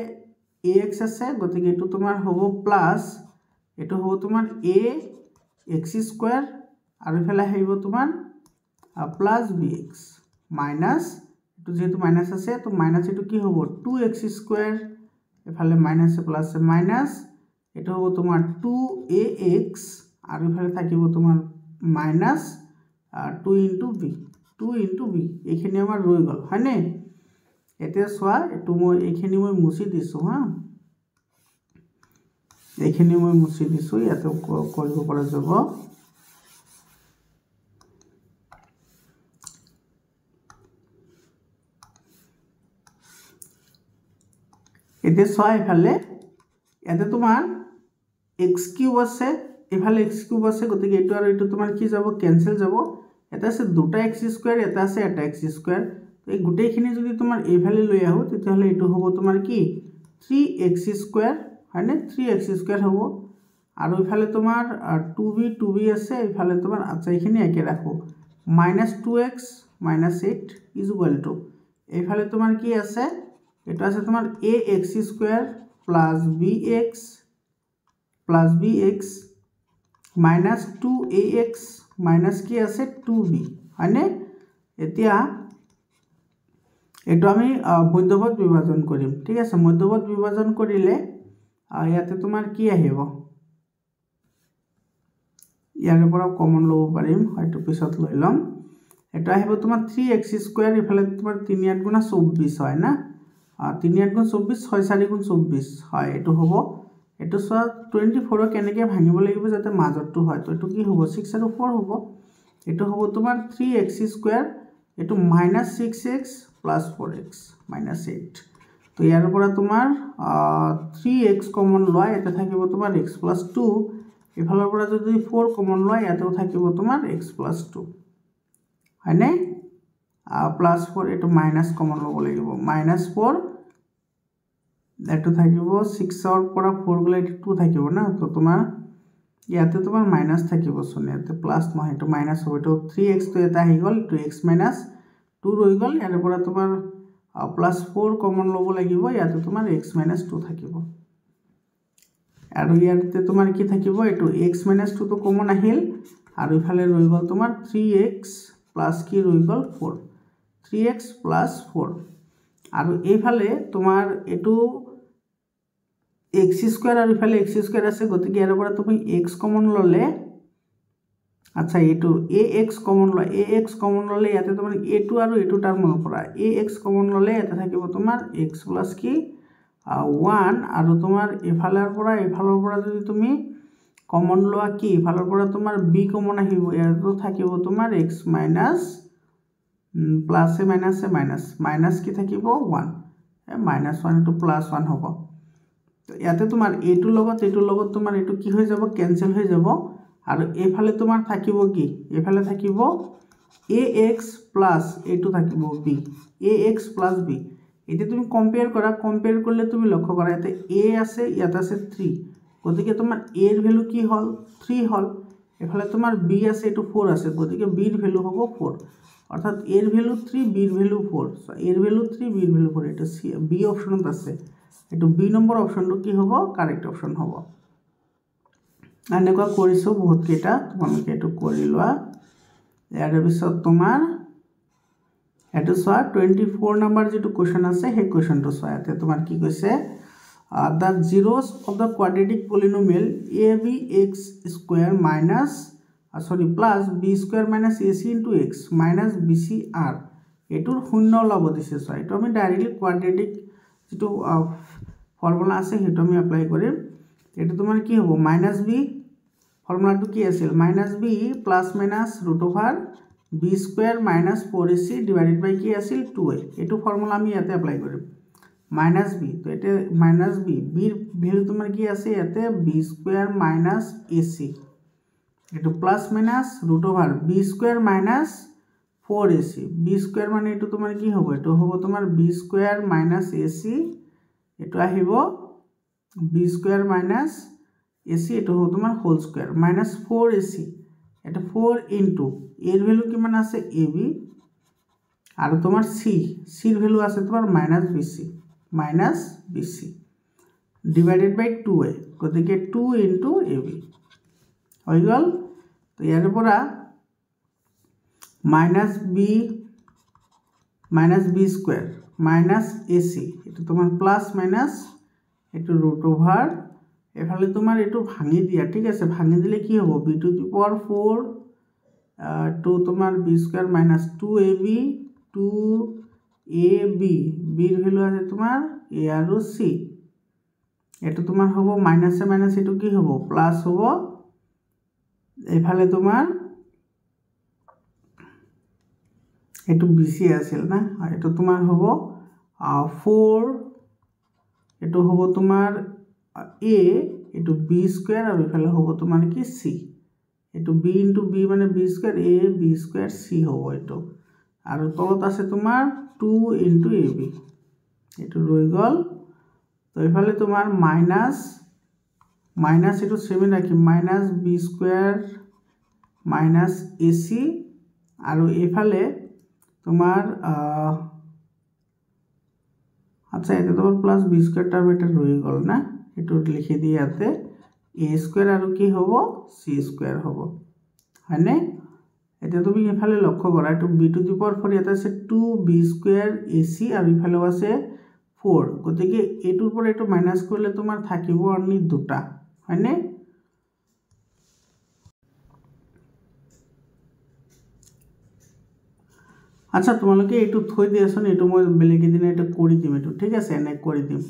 ax আছে গতিকে এটো তোমাৰ হ'ব প্লাস এটো হ'ব তোমাৰ a x² আৰু ইফালে আহিব তোমাৰ প্লাস bx মাইনাস এটো যেহেতু মাইনাস আছে তো মাইনাস এটো কি হ'ব 2x² ইফালে মাইনাস প্লাস মাইনাস এটো হ'ব তোমাৰ 2ax আৰু ইফালে থাকিব তোমাৰ মাইনাস 2 into b এইখিনি আমাৰ ৰৈ গল হয়নে এতিয়া চোৱা এটো মই এইখিনি মই মুছি দিছো হা এইখিনি মই মুছি দিছোঁ ইয়াতে কৰিব পৰা যাব এতিয়া চোৱা এফালে ইয়াতে তোমাৰ এক্স কিউব আছে এফালে এক্স কিউব আছে গতিকে এইটো আৰু এইটো তোমাৰ কি যাব কেনসেল যাব এটা আছে দুটা এক্স স্কয়াৰ এটা আছে এটা এক্স স্কয়াৰ এই গোটেইখিনি যদি তোমাৰ এইফালে লৈ আহো তেতিয়াহলে এইটো হ'ব তোমাৰ কি 3x স্কয়াৰ হয়নে 3x স্কয়াৰ হ'ব আৰু ইফালে তোমাৰ 2b আছে ইফালে তোমাৰ আচ্ছা এইখিনি একে ৰাখো -2x - 8 = এইফালে তোমাৰ কি আছে এটা আছে তোমাৰ ax square + bx minus 2ax minus কি আছে 2b হয়নে এতিয়া এটো আমি মধ্যপদ বিভাজন কৰিম ঠিক আছে মধ্যপদ বিভাজন কৰিলে ইয়াতে তোমাৰ কি আহিব ইয়াৰ পৰা কমন লব পাৰিম হয়তো পিছত লৈ লম এটা আহিব তোমাৰ 3x স্কয়াৰ ইফালে তোমাৰ 3 8 গুণা 24 হয় না 3 8 গুণ 24 6 4 গুণ 24 হয় এটো হ'ব এটো সব 24 কেনেকে ভাঙিব লাগিব যাতে মাজৰটো হয় তো এটো কি হ'ব 6 আৰু 4 হ'ব এটো হ'ব তোমাৰ 3x স্কয়াৰ এটো -6x + 4x -8 তো ইয়াৰ পৰা তোমাৰ 3x কমন লোৱা এটা থাকিব তোমাৰ x + 2 ইফালৰ পৰা যদি 4 কমন লোৱা ইয়াতেও থাকিব তোমাৰ x + 2 হয়নে +4 এটো মাইনাস কমন লব লাগিব -4 এটো থাকিব 6 ৰ পৰা 4 গলে 2 থাকিব না তো তোমাৰ ইয়াতে তোমাৰ মাইনাস থাকিব সো ইয়াতে প্লাস নহয় এটো মাইনাস হ'ব তো 3x তো এটা আহি গল 2x - 2 ৰৈ গল ইয়াৰ পৰা তোমাৰ +4 কমন লব লাগিব ইয়াতে তোমাৰ x - 2 থাকিব আৰু ইয়াতে তোমাৰ কি থাকিব এটো x - 2 তো কমন আহিল আৰু ইফালে ৰৈ গল তোমাৰ 3x প্লাস কি ৰৈ গল 4 3x + 4 আৰু এইফালে তোমাৰ এটো x স্কয়াৰ আৰু ইফালে x স্কয়াৰ আছে গতিকে ইয়াৰ পৰা তুমি x কমন ললে আচ্ছা এটো ax কমন ললে ইয়াতে তোমাৰ a2 আৰু a2 টাৰ্মৰ পৰা ax কমন ললে এটা থাকিব তোমাৰ x + কি 1 আৰু তোমাৰ এফালৰ পৰা যদি তুমি কমন লোৱা কি এফালৰ পৰা তোমাৰ b কমন আহিব ইয়াতো থাকিব তোমাৰ x প্লাস মাইনাস কি থাকিব 1 -1 এটো +1 হ'ব তো ইয়াতে তোমাৰ a2 লগত তোমাৰ এটো কি হৈ যাব কেনসেল হৈ যাব আৰু এফালে তোমাৰ থাকিব কি এফালে থাকিব ax প্লাস এটো থাকিব b ax প্লাস b এটা তুমি কম্পেয়ার করলে তুমি লক্ষ্য করা এতে a আছে ইয়াত আছে 3 গতিকে তোমাৰ a এৰ ভ্যালু কি হল 3 হল এফালে তোমাৰ b আছে এটো 4 আছে গতিকে b এর ভ্যালু হ'ব 4 অর্থাৎ a এর ভ্যালু 3 b এর ভ্যালু 4 সো a এর ভ্যালু 3 b এর ভ্যালু 4 এটা b অপশনত আছে এটো b নম্বৰ অপশনটো কি হ'ব কাৰেক্ট অপশন হ'ব এনেকুৱা কৰিছো বহুত কেটা তোমালোকে এটো কৰি লোৱা ইয়াৰ পিছত তোমাৰ এটো সোয়া 24 নম্বৰ যেটো কোৱেশ্চন আছে হে কোৱেশ্চনটো সোয়া এতে তোমাৰ কি কৈছে the zeros of the quadratic polynomial abx² minus plus b² minus ac into x minus bcr এটোৰ শূন্য লব দিছে সোয়া এটো আমি ডাইৰেক্টলি কোৱাড্ৰেটিক যেটো ফৰ্মুলা আছে হেটো আমি এপ্লাই কৰিম এটো তোমাৰ কি হ'ব -b ফৰ্মুলাটো কি আছিল -b plus minus √b² minus 4ac divided by কি আছিল 2a এটো ফৰ্মুলা আমি ইয়াতে এপ্লাই কৰিম -b তো এটা -b b ভ্যালু তোমাৰ কি আছে ইয়াতে b² minus ac এটো plus minus √b² minus 4ac b² মানে এটো তোমাৰ কি হ'ব এটো হ'ব তোমাৰ b² minus ac এটো আহিব b² minus ac এটো হ'ব তোমাৰ হোল স্কয়াৰ minus 4ac এটা 4 into a এৰ ভ্যালু কিমান আছে ab আৰু তোমাৰ c এৰ ভ্যালু আছে তোমাৰ -bc divided by 2a গতিকে 2 into ab হৈ গল তো ইয়াৰ পৰা -b² minus ac এটো তোমাৰ প্লাস মাইনাস এটো √, এফালে তোমাৰ এটো ভাঙি দিয়া ঠিক আছে ভাঙি দিলে কি হ'ব b⁴ to তোমাৰ b² minus 2ab 2ab b এৰ ভ্যালু আছে তোমাৰ a আৰু c এইটো তোমাৰ হ'ব মাইনাছে মাইনাছ এইটো কি হ'ব প্লাছ হ'ব এইফালে তোমাৰ এইটো বিসি আছিল না এইটো তোমাৰ হ'ব 4 এইটো হ'ব তোমাৰ a এইটো b স্কয়াৰ আৰু ইফালে হ'ব তোমাৰ কি c এইটো b * b মানে b square a b square c হ'ব এইটো আৰু তলত আছে তোমাৰ 2 * ab এইটো ৰৈ গল তো ইফালে তোমাৰ মাইনাস এইটো 7 ৰাখি minus b square minus ac আৰু ইফালে তোমার আচ্ছা এটা তোমার প্লাস b স্কয়ার টার্ম এটা রয়ে গেল না এটা লিখে দিই ইয়াতে a স্কয়ার আর কি হবে c স্কয়ার হবে হয়নে এটা তুমি এফালে লক্ষ্য করা এটা b টু দি পাওয়ার 4 এটা আছে 2b স্কয়ার ac আর এফালে আছে 4 গতিকে এটুর পর এটা মাইনাস করলে তোমার থাকিব অনলি দুটা হয়নে আচ্ছা তোমালোকে এটু থৈ দিয়াছোন এটু মই বেলেগ দিনে এটা কৰি দিম এটু ঠিক আছে এনে কৰি দিম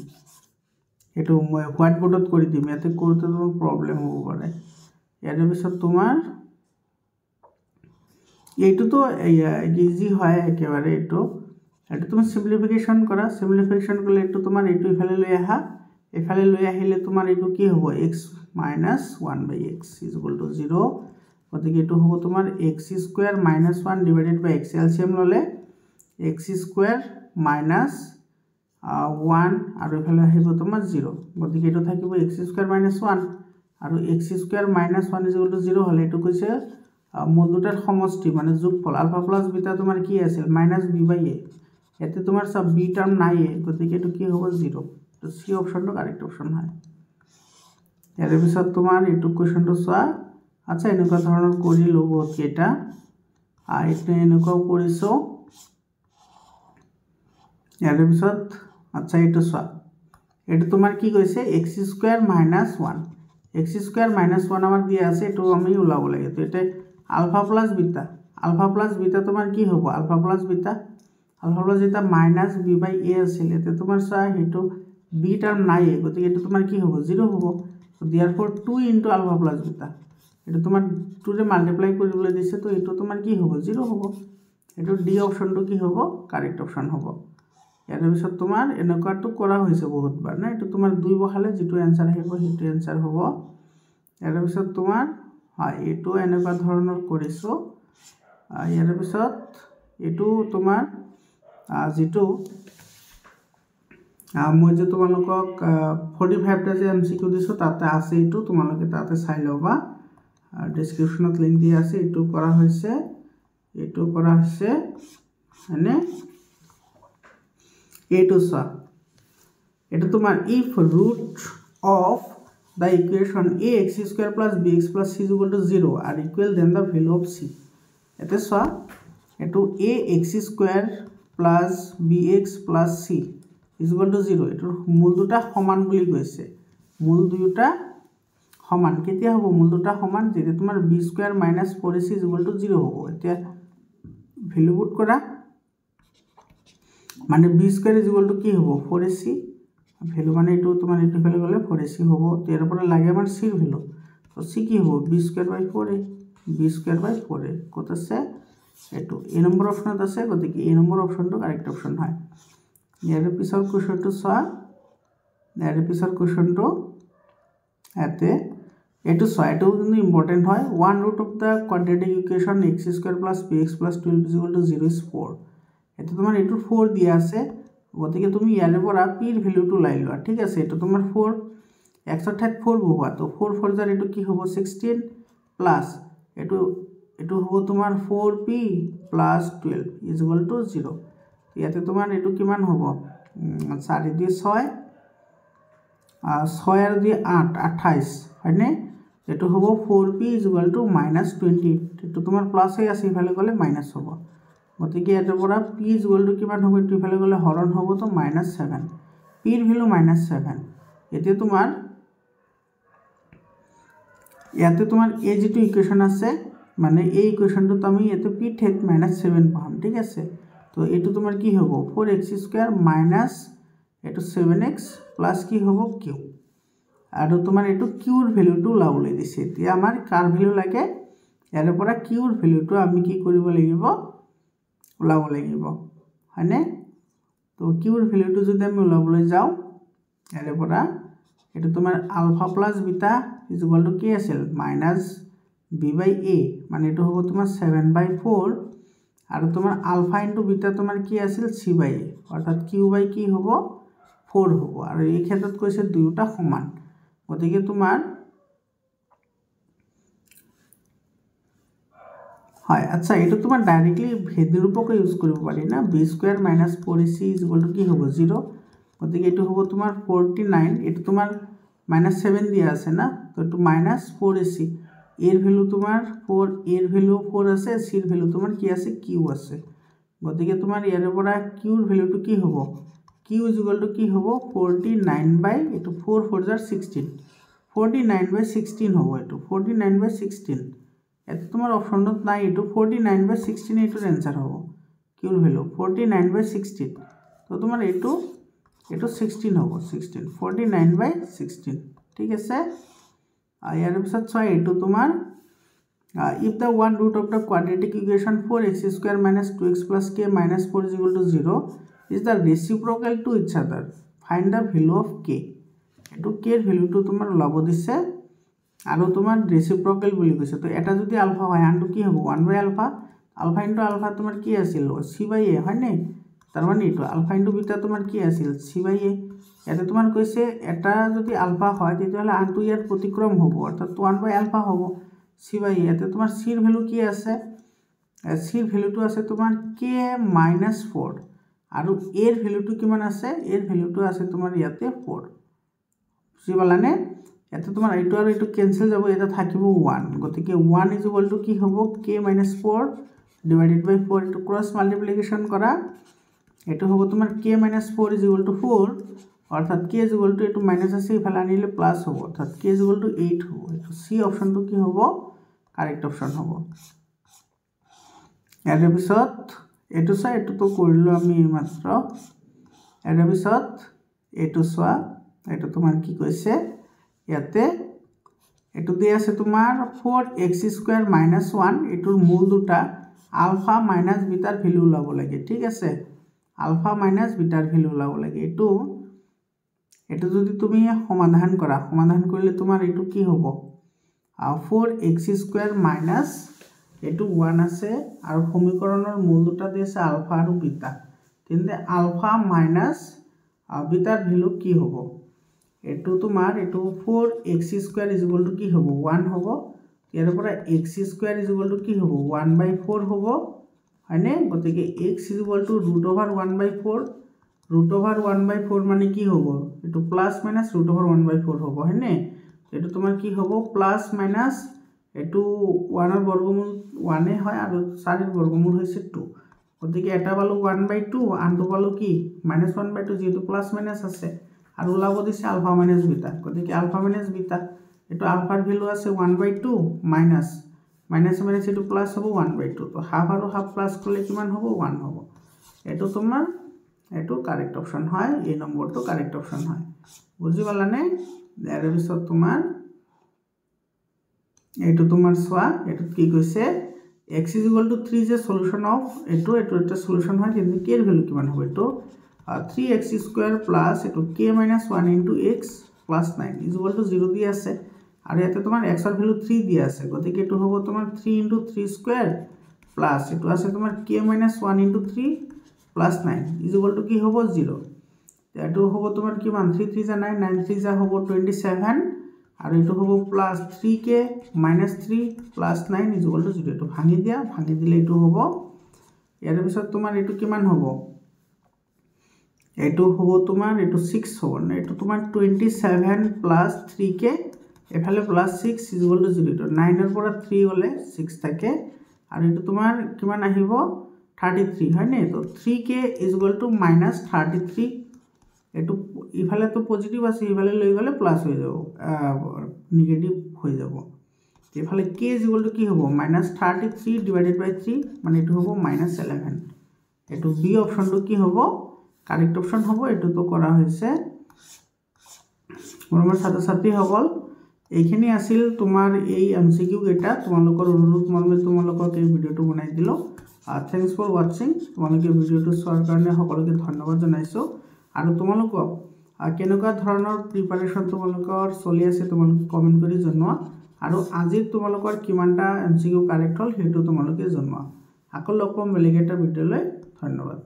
এটু মই হোয়াইট বোৰ্ডত কৰি দিম ইয়াতে কৰোতে তোমাৰ প্ৰবলেম হ'ব পাৰে ইয়াৰ পিছত তোমাৰ এইটু তো ইজি হয় একেবাৰে এটু এটা তুমি সিম্পলিফিকেশন কৰা সিম্পলিফিকেশন কৰলে এটু তোমাৰ এটু ইফালে লৈ আহা এফালে লৈ আহিলে তোমাৰ এটু কি হ'ব x - 1/x = 0 গতিকে এটু হ'ব তোমাৰ x স্কয়াৰ - 1 ডিভাইডেড বাই x এলসিয়াম ললে x স্কয়াৰ মাইনাস 1 আৰু এফালে আহিব তোমাৰ 0 গতিকে এটু থাকিব x স্কয়াৰ - 1 আৰু x স্কয়াৰ - 1 = 0 হলে এটু কৈছে মূল দুটাৰ সমষ্টি মানে যোগফল আলফা প্লাস বিটা তোমাৰ কি আছিল -b/a এতে তোমাৰ সব b টার্ম নাই গতিকে এটু কি হ'ব 0 তো সি অপশনটো কারেক্ট অপশন হয় এর পিছত তোমাৰ এটু কোৱেশ্চনটো চোৱা আচ্ছা এনেকুৱা ধৰণৰ কৰিলো বহুত কেটা আইতে এনেকুৱা কৰিছো ইয়াৰ পিছত আচ্ছা এটু চোৱা এটু তোমাৰ কি কৈছে x স্কয়াৰ - 1 x স্কয়াৰ - 1 আমাৰ দিয়া আছে এটু আমি উলাব লাগে তো এটা আলফা প্লাস বিটা তোমার কি হ'ব আলফা প্লাস বিটা এটা মাইনাস b/a আছিল এতে তোমার চা হেতু b টার্ম নাই গতিকে এটু তোমার কি হ'ব 0 হ'ব তো देयरफॉर 2 * আলফা প্লাস বিটা এটা তোমার 2 রে মাল্টিপ্লাই কৰিবলৈ দিছে তো এটু তোমার কি হ'ব 0 হ'ব এটু ডি অপশনটো কি হ'ব কারেক্ট অপশন হ'ব ইয়াৰ পিছত তোমাৰ এনেকুৱাটো কৰা হৈছে বহুতবাৰ না এটু তোমাৰ 2 বহালে যেটো आंसर আহিব হেতু आंसर হ'ব ইয়াৰ পিছত তোমাৰ হয় এটু এনেকুৱা ধৰণৰ কৰিছো ইয়াৰ পিছত এটু তোমাৰ যেটো মই যে তোমালোকক 45 টা যে এমসিকিউ দিছো তাতে আছে এটু তোমালোকে তাতে চাই লবা ডেসক্রিপশনত লিংক দিয়া আছে এটু করা হইছে মানে এটু সা এটা তোমার if root of the equation ax square plus bx plus c is equal to 0 are equal then the value of c এতে সা এটু ax square plus bx plus c is equal to 0 এটু মূল দুটা সমান বুলি কৈছে মূল দুটা সমান কেতিয়া হ'ব মূল দুটা সমান যেতে তোমাৰ b square - 4ac is equal to 0 হ'ব এতিয়া ভ্যালু পুট কৰা মানে b square is equal to কি হ'ব 4ac ভ্যালু মানে এটু তোমাৰ এটু ফেলে গলে 4ac হ'ব তো এৰ পৰে লাগে আমাৰ c এর ভ্যালু তো c কি হ'ব b স্কয়ার বাই 4a b স্কয়ার বাই 4a কত আছে এটু এ নম্বৰ অপশনত আছে গতিকে এ নম্বৰ অপশনটো কাৰেক্ট অপশন হয় ইয়াৰ পিছৰ কোৱেশ্চনটো চোৱা ইয়াৰ পিছৰ কোৱেশ্চনটো এতে এটু চোৱা এটু কিন্তু ইম্পৰ্টেন্ট হয় 1 root of the quadratic equation x square plus bx plus 12 is equal to 0 is 4 এতে তোমার এটু 4 দিয়া আছে গতিকে তুমি ইয়ালে পৰা p এৰ ভ্যালুটো লাই লৱা ঠিক আছে এটু তোমাৰ 4 x এৰ ঠাইত 4 বহুৱা তো 4 4 যাৰ এটু কি হ'ব 16 প্লাস এটু হ'ব তোমাৰ 4p plus 12 is equal to 0 ইয়াতে তোমাৰ এটু কিমান হ'ব 4 দিয়ে 6 6 আর দিয়ে 8 28 হয়নে এটু হ'ব 4p is equal to -28 এটু তোমার প্লাস হৈ আছে ইফালে গলে মাইনাস হ'ব গতিকে এটাৰ পৰা p is equal to কিমান হ'ব এটু ইফালে গলে হৰণ হ'ব তো -7 p এর ভ্যালু -7 এতে তোমার ইয়াতে তোমার এই যেটো ইকুয়েশন আছে মানে এই ইকুয়েশনটো তুমি এতে p ঠেক -7 পাম ঠিক আছে তো এটু তোমার কি হ'ব 4x² - এটু 7x প্লাস কি হ'ব q আৰু তোমাৰ এইটো কিউৰ ভ্যালুটো ওলাবলৈ দিছে এতিয়া আমাৰ কাৰ ভ্যালু লাগে ইয়াৰ পৰা কিউৰ ভ্যালুটো আমি কি কৰিব লাগিব ওলাব লাগিব হয়নে তো কিউৰ ভ্যালুটো যদি আমি ওলাবলৈ যাও ইয়াৰ পৰা এটো তোমাৰ alpha plus beta is equal to কি আছিল মাইনাস b/a মানে এটো হ'ব তোমাৰ 7/4 আৰু তোমাৰ আলফা ইনটু বিটা তোমাৰ কি আছিল c/a অৰ্থাৎ q/ কি হ'ব 4 হ'ব আৰু এই ক্ষেত্ৰত কৈছে দুয়োটা সমান গতিকে তোমাৰ হয় আচ্ছা এটো তোমাৰ ডাইৰেক্টলি ভেদৰ ৰূপকে ইউজ কৰিব পাৰি না b² - 4ac = কি হ'ব 0 গতিকে এটো হ'ব তোমাৰ 49 এটো তোমাৰ -7 দিয়া আছে না তো এটো -4ac এর ভ্যালু তোমার 4 এর ভ্যালু 4 আছে c এর ভ্যালু তোমার কি আছে q আছে গতিকে তোমার ইয়াৰ পৰা q এর ভ্যালুটো কি হ'ব q = কি হ'ব 49 এটো 4 4 * 16 49/16 হ'ব এটো 49/16 এত তোমার অপশনত নাই এটো 49/16 এটোৰ आंसर হ'ব q এৰ ভ্যালু 49/16 তো তোমাৰ এটো 16 হ'ব 16 49/16 ঠিক আছে ইয়াৰ পিছত চাই এটো তোমাৰ if the one root of the quadratic equation 4x² - 2x + k - 4 = 0 is the reciprocal to each other find the value of k এটো k এর ভ্যালুটো তোমাৰ লব দিছে আৰু তোমাৰ রেসিপ্রোকাল বুলি কৈছে তো এটা যদি আলফা হয় আনটো কি হ'ব 1/α আলফা ইনটু আলফা তোমাৰ কি আছিল c/a হয় নে তাৰ মানে এটো আলফা ইনটু বিটা তোমাৰ কি আছিল c/a এটা তোমাৰ কৈছে এটা যদি আলফা হয় তেতিয়াহলে আনটো ইয়াত প্ৰতিক্ৰম হ'ব অৰ্থাৎ 1/α হ'ব c/a এতে তোমাৰ c এৰ ভ্যালু কি আছে c এৰ ভ্যালুটো আছে তোমাৰ k - 4 আৰু a এৰ ভ্যালুটো কিমান আছে a এৰ ভ্যালুটো আছে তোমাৰ ইয়াতে 4 বুজি পালানে এতে তোমাৰ এইটো আৰু এইটো ক্যান্সেল যাব এটা থাকিব 1 গতিকে 1 = কি হ'ব k - 4 / 4 এটো ক্রস মাল্টিপ্লিকেশন কৰা এটো হ'ব তোমাৰ k - 4 = 4 অর্থাৎ k = এটো মাইনাস আছে ইফালে আনিলে প্লাস হ'ব অর্থাৎ k = 8 হ'ব এটো সি অপশনটো কি হ'ব কারেক্ট অপশন হ'ব ইয়াৰ পিছত এটো চাই এটো তো কৰিলো আমি মাত্ৰ ইয়াৰ পিছত এটো সোয়া এটো তোমাৰ কি কৈছে ইয়াতে এটো দিয়া আছে তোমাৰ 4x² - 1 এটোৰ মূল দুটা আলফা মাইনাস বিটাৰ ভ্যালু ওলাব লাগে ঠিক আছে আলফা মাইনাস বিটাৰ ভ্যালু ওলাব লাগে এটো যদি তুমি সমাধান কৰা সমাধান কৰিলে তোমাৰ এটো কি হ'ব 4x² - এটো 1 আছে আৰু সমীকৰণৰ মূল দুটা দিছে আলফা আৰু বিটা তেন্তে আলফা মাইনাস বিটাৰ ভ্যালু কি হ'ব এটো তোমাৰ এটো 4x² = কি হ'ব 1 হ'ব ইয়াৰ পৰা x² = কি হ'ব 1/4 হ'ব হয়নে গতিকে x = √1/4 √1/4 মানে কি হ'ব এটো প্লাস মাইনাস √1/4 হ'ব হয়নে এটো তোমাৰ কি হ'ব প্লাস মাইনাস এটো 1 এৰ বৰ্গমূল 1 এ হয় আৰু 4 এর বর্গমূল হৈছে 2 গতিকে এটা পালো 1/2 আনটো পালো কি -1/2 যেহেতু প্লাস মাইনাস আছে আৰু ওলাব দিছে আলফা মাইনাস বিটা গতিকে আলফা মাইনাস বিটা এটো আলফাৰ ভ্যালু আছে 1/2 মাইনাস মাইনাস এটো প্লাস হ'ব 1/2 তো হাফ আৰু হাফ প্লাস কৰলে কিমান হ'ব 1 হ'ব এটো তোমাৰ এটো কাৰেক্ট অপশন হয় এই নম্বৰটো কাৰেক্ট অপশন হয় বুজি পালানে ইয়াৰ পিছত তোমাৰ এটো তোমাৰ সোয়া এটো কি কৈছে x = 3 যে সলিউশন অফ এটো এটা সলিউশন হয় কিন্তু k এর ভ্যালু কিমান হবে এটো 3x² প্লাস এটো k - 1 * x + 9 = 0 দি আছে আৰু ইয়াতে তোমাৰ x এৰ ভ্যালু 3 দি আছে গতিকে এটো হ'ব তোমাৰ 3 * 3² প্লাস এটো আছে তোমাৰ k - 1 * 3 + 9 = কি হ'ব 0 এটো হ'ব তোমাৰ কিমান 3 3 * 9 9 3 * হ'ব 27 আৰু এটো হ'ব প্লাস 3k - 3 + 9 = 0 এটো ভাঙি দিয়া ভাঙি দিলে এটো হ'ব ইয়াৰ পিছত তোমাৰ এটো কিমান হ'ব এটো হ'ব তোমাৰ এটো 6 হ'ব না এটো তোমাৰ 27 + 3k এফালে প্লাস 6 = 0 এটো 9 এর পৰা 3 হলে 6 থাকে আৰু এটো তোমাৰ কিমান আহিব 33 হয় নে তো 3k = -33 এটো ইফালে তো পজিটিভ আছে ইফালে লৈ গলে প্লাস হৈ যাব নেগেটিভ হৈ যাব ইফালে k = কি হ'ব -33 / 3 মানে এটো হ'ব -11 এটো বি অপশনটো কি হ'ব কারেক্ট অপশন হ'ব এটো তো করা হয়েছে মৰমৰ ছাত্ৰ ছাত্ৰীসকল এইখিনি আছিল তোমাৰ এই MCQ কেইটা তোমালোকৰ অনুৰোধ মৰ্মে তোমালোকক এই ভিডিঅ'টো বনাই দিলোঁ থ্যাংকস ফৰ ওয়াচিং তোমালোকে ভিডিঅ'টো চোৱাৰ কাৰণে সকলোকে ধন্যবাদ জনাইছোঁ আৰু তোমালোকক কেনেকুৱা ধৰণৰ প্ৰিপাৰেশ্যন তোমালোকৰ চলি আছে তোমালোকে কমেণ্ট কৰি জনোৱা আৰু আজি তোমালোকৰ কিমানটা MCQ কাৰেক্ট হ'ল সেইটো তোমালোকে জনোৱা আকৌ লগ পাম বেলেগ এটা ভিডিঅ'লৈ ধন্যবাদ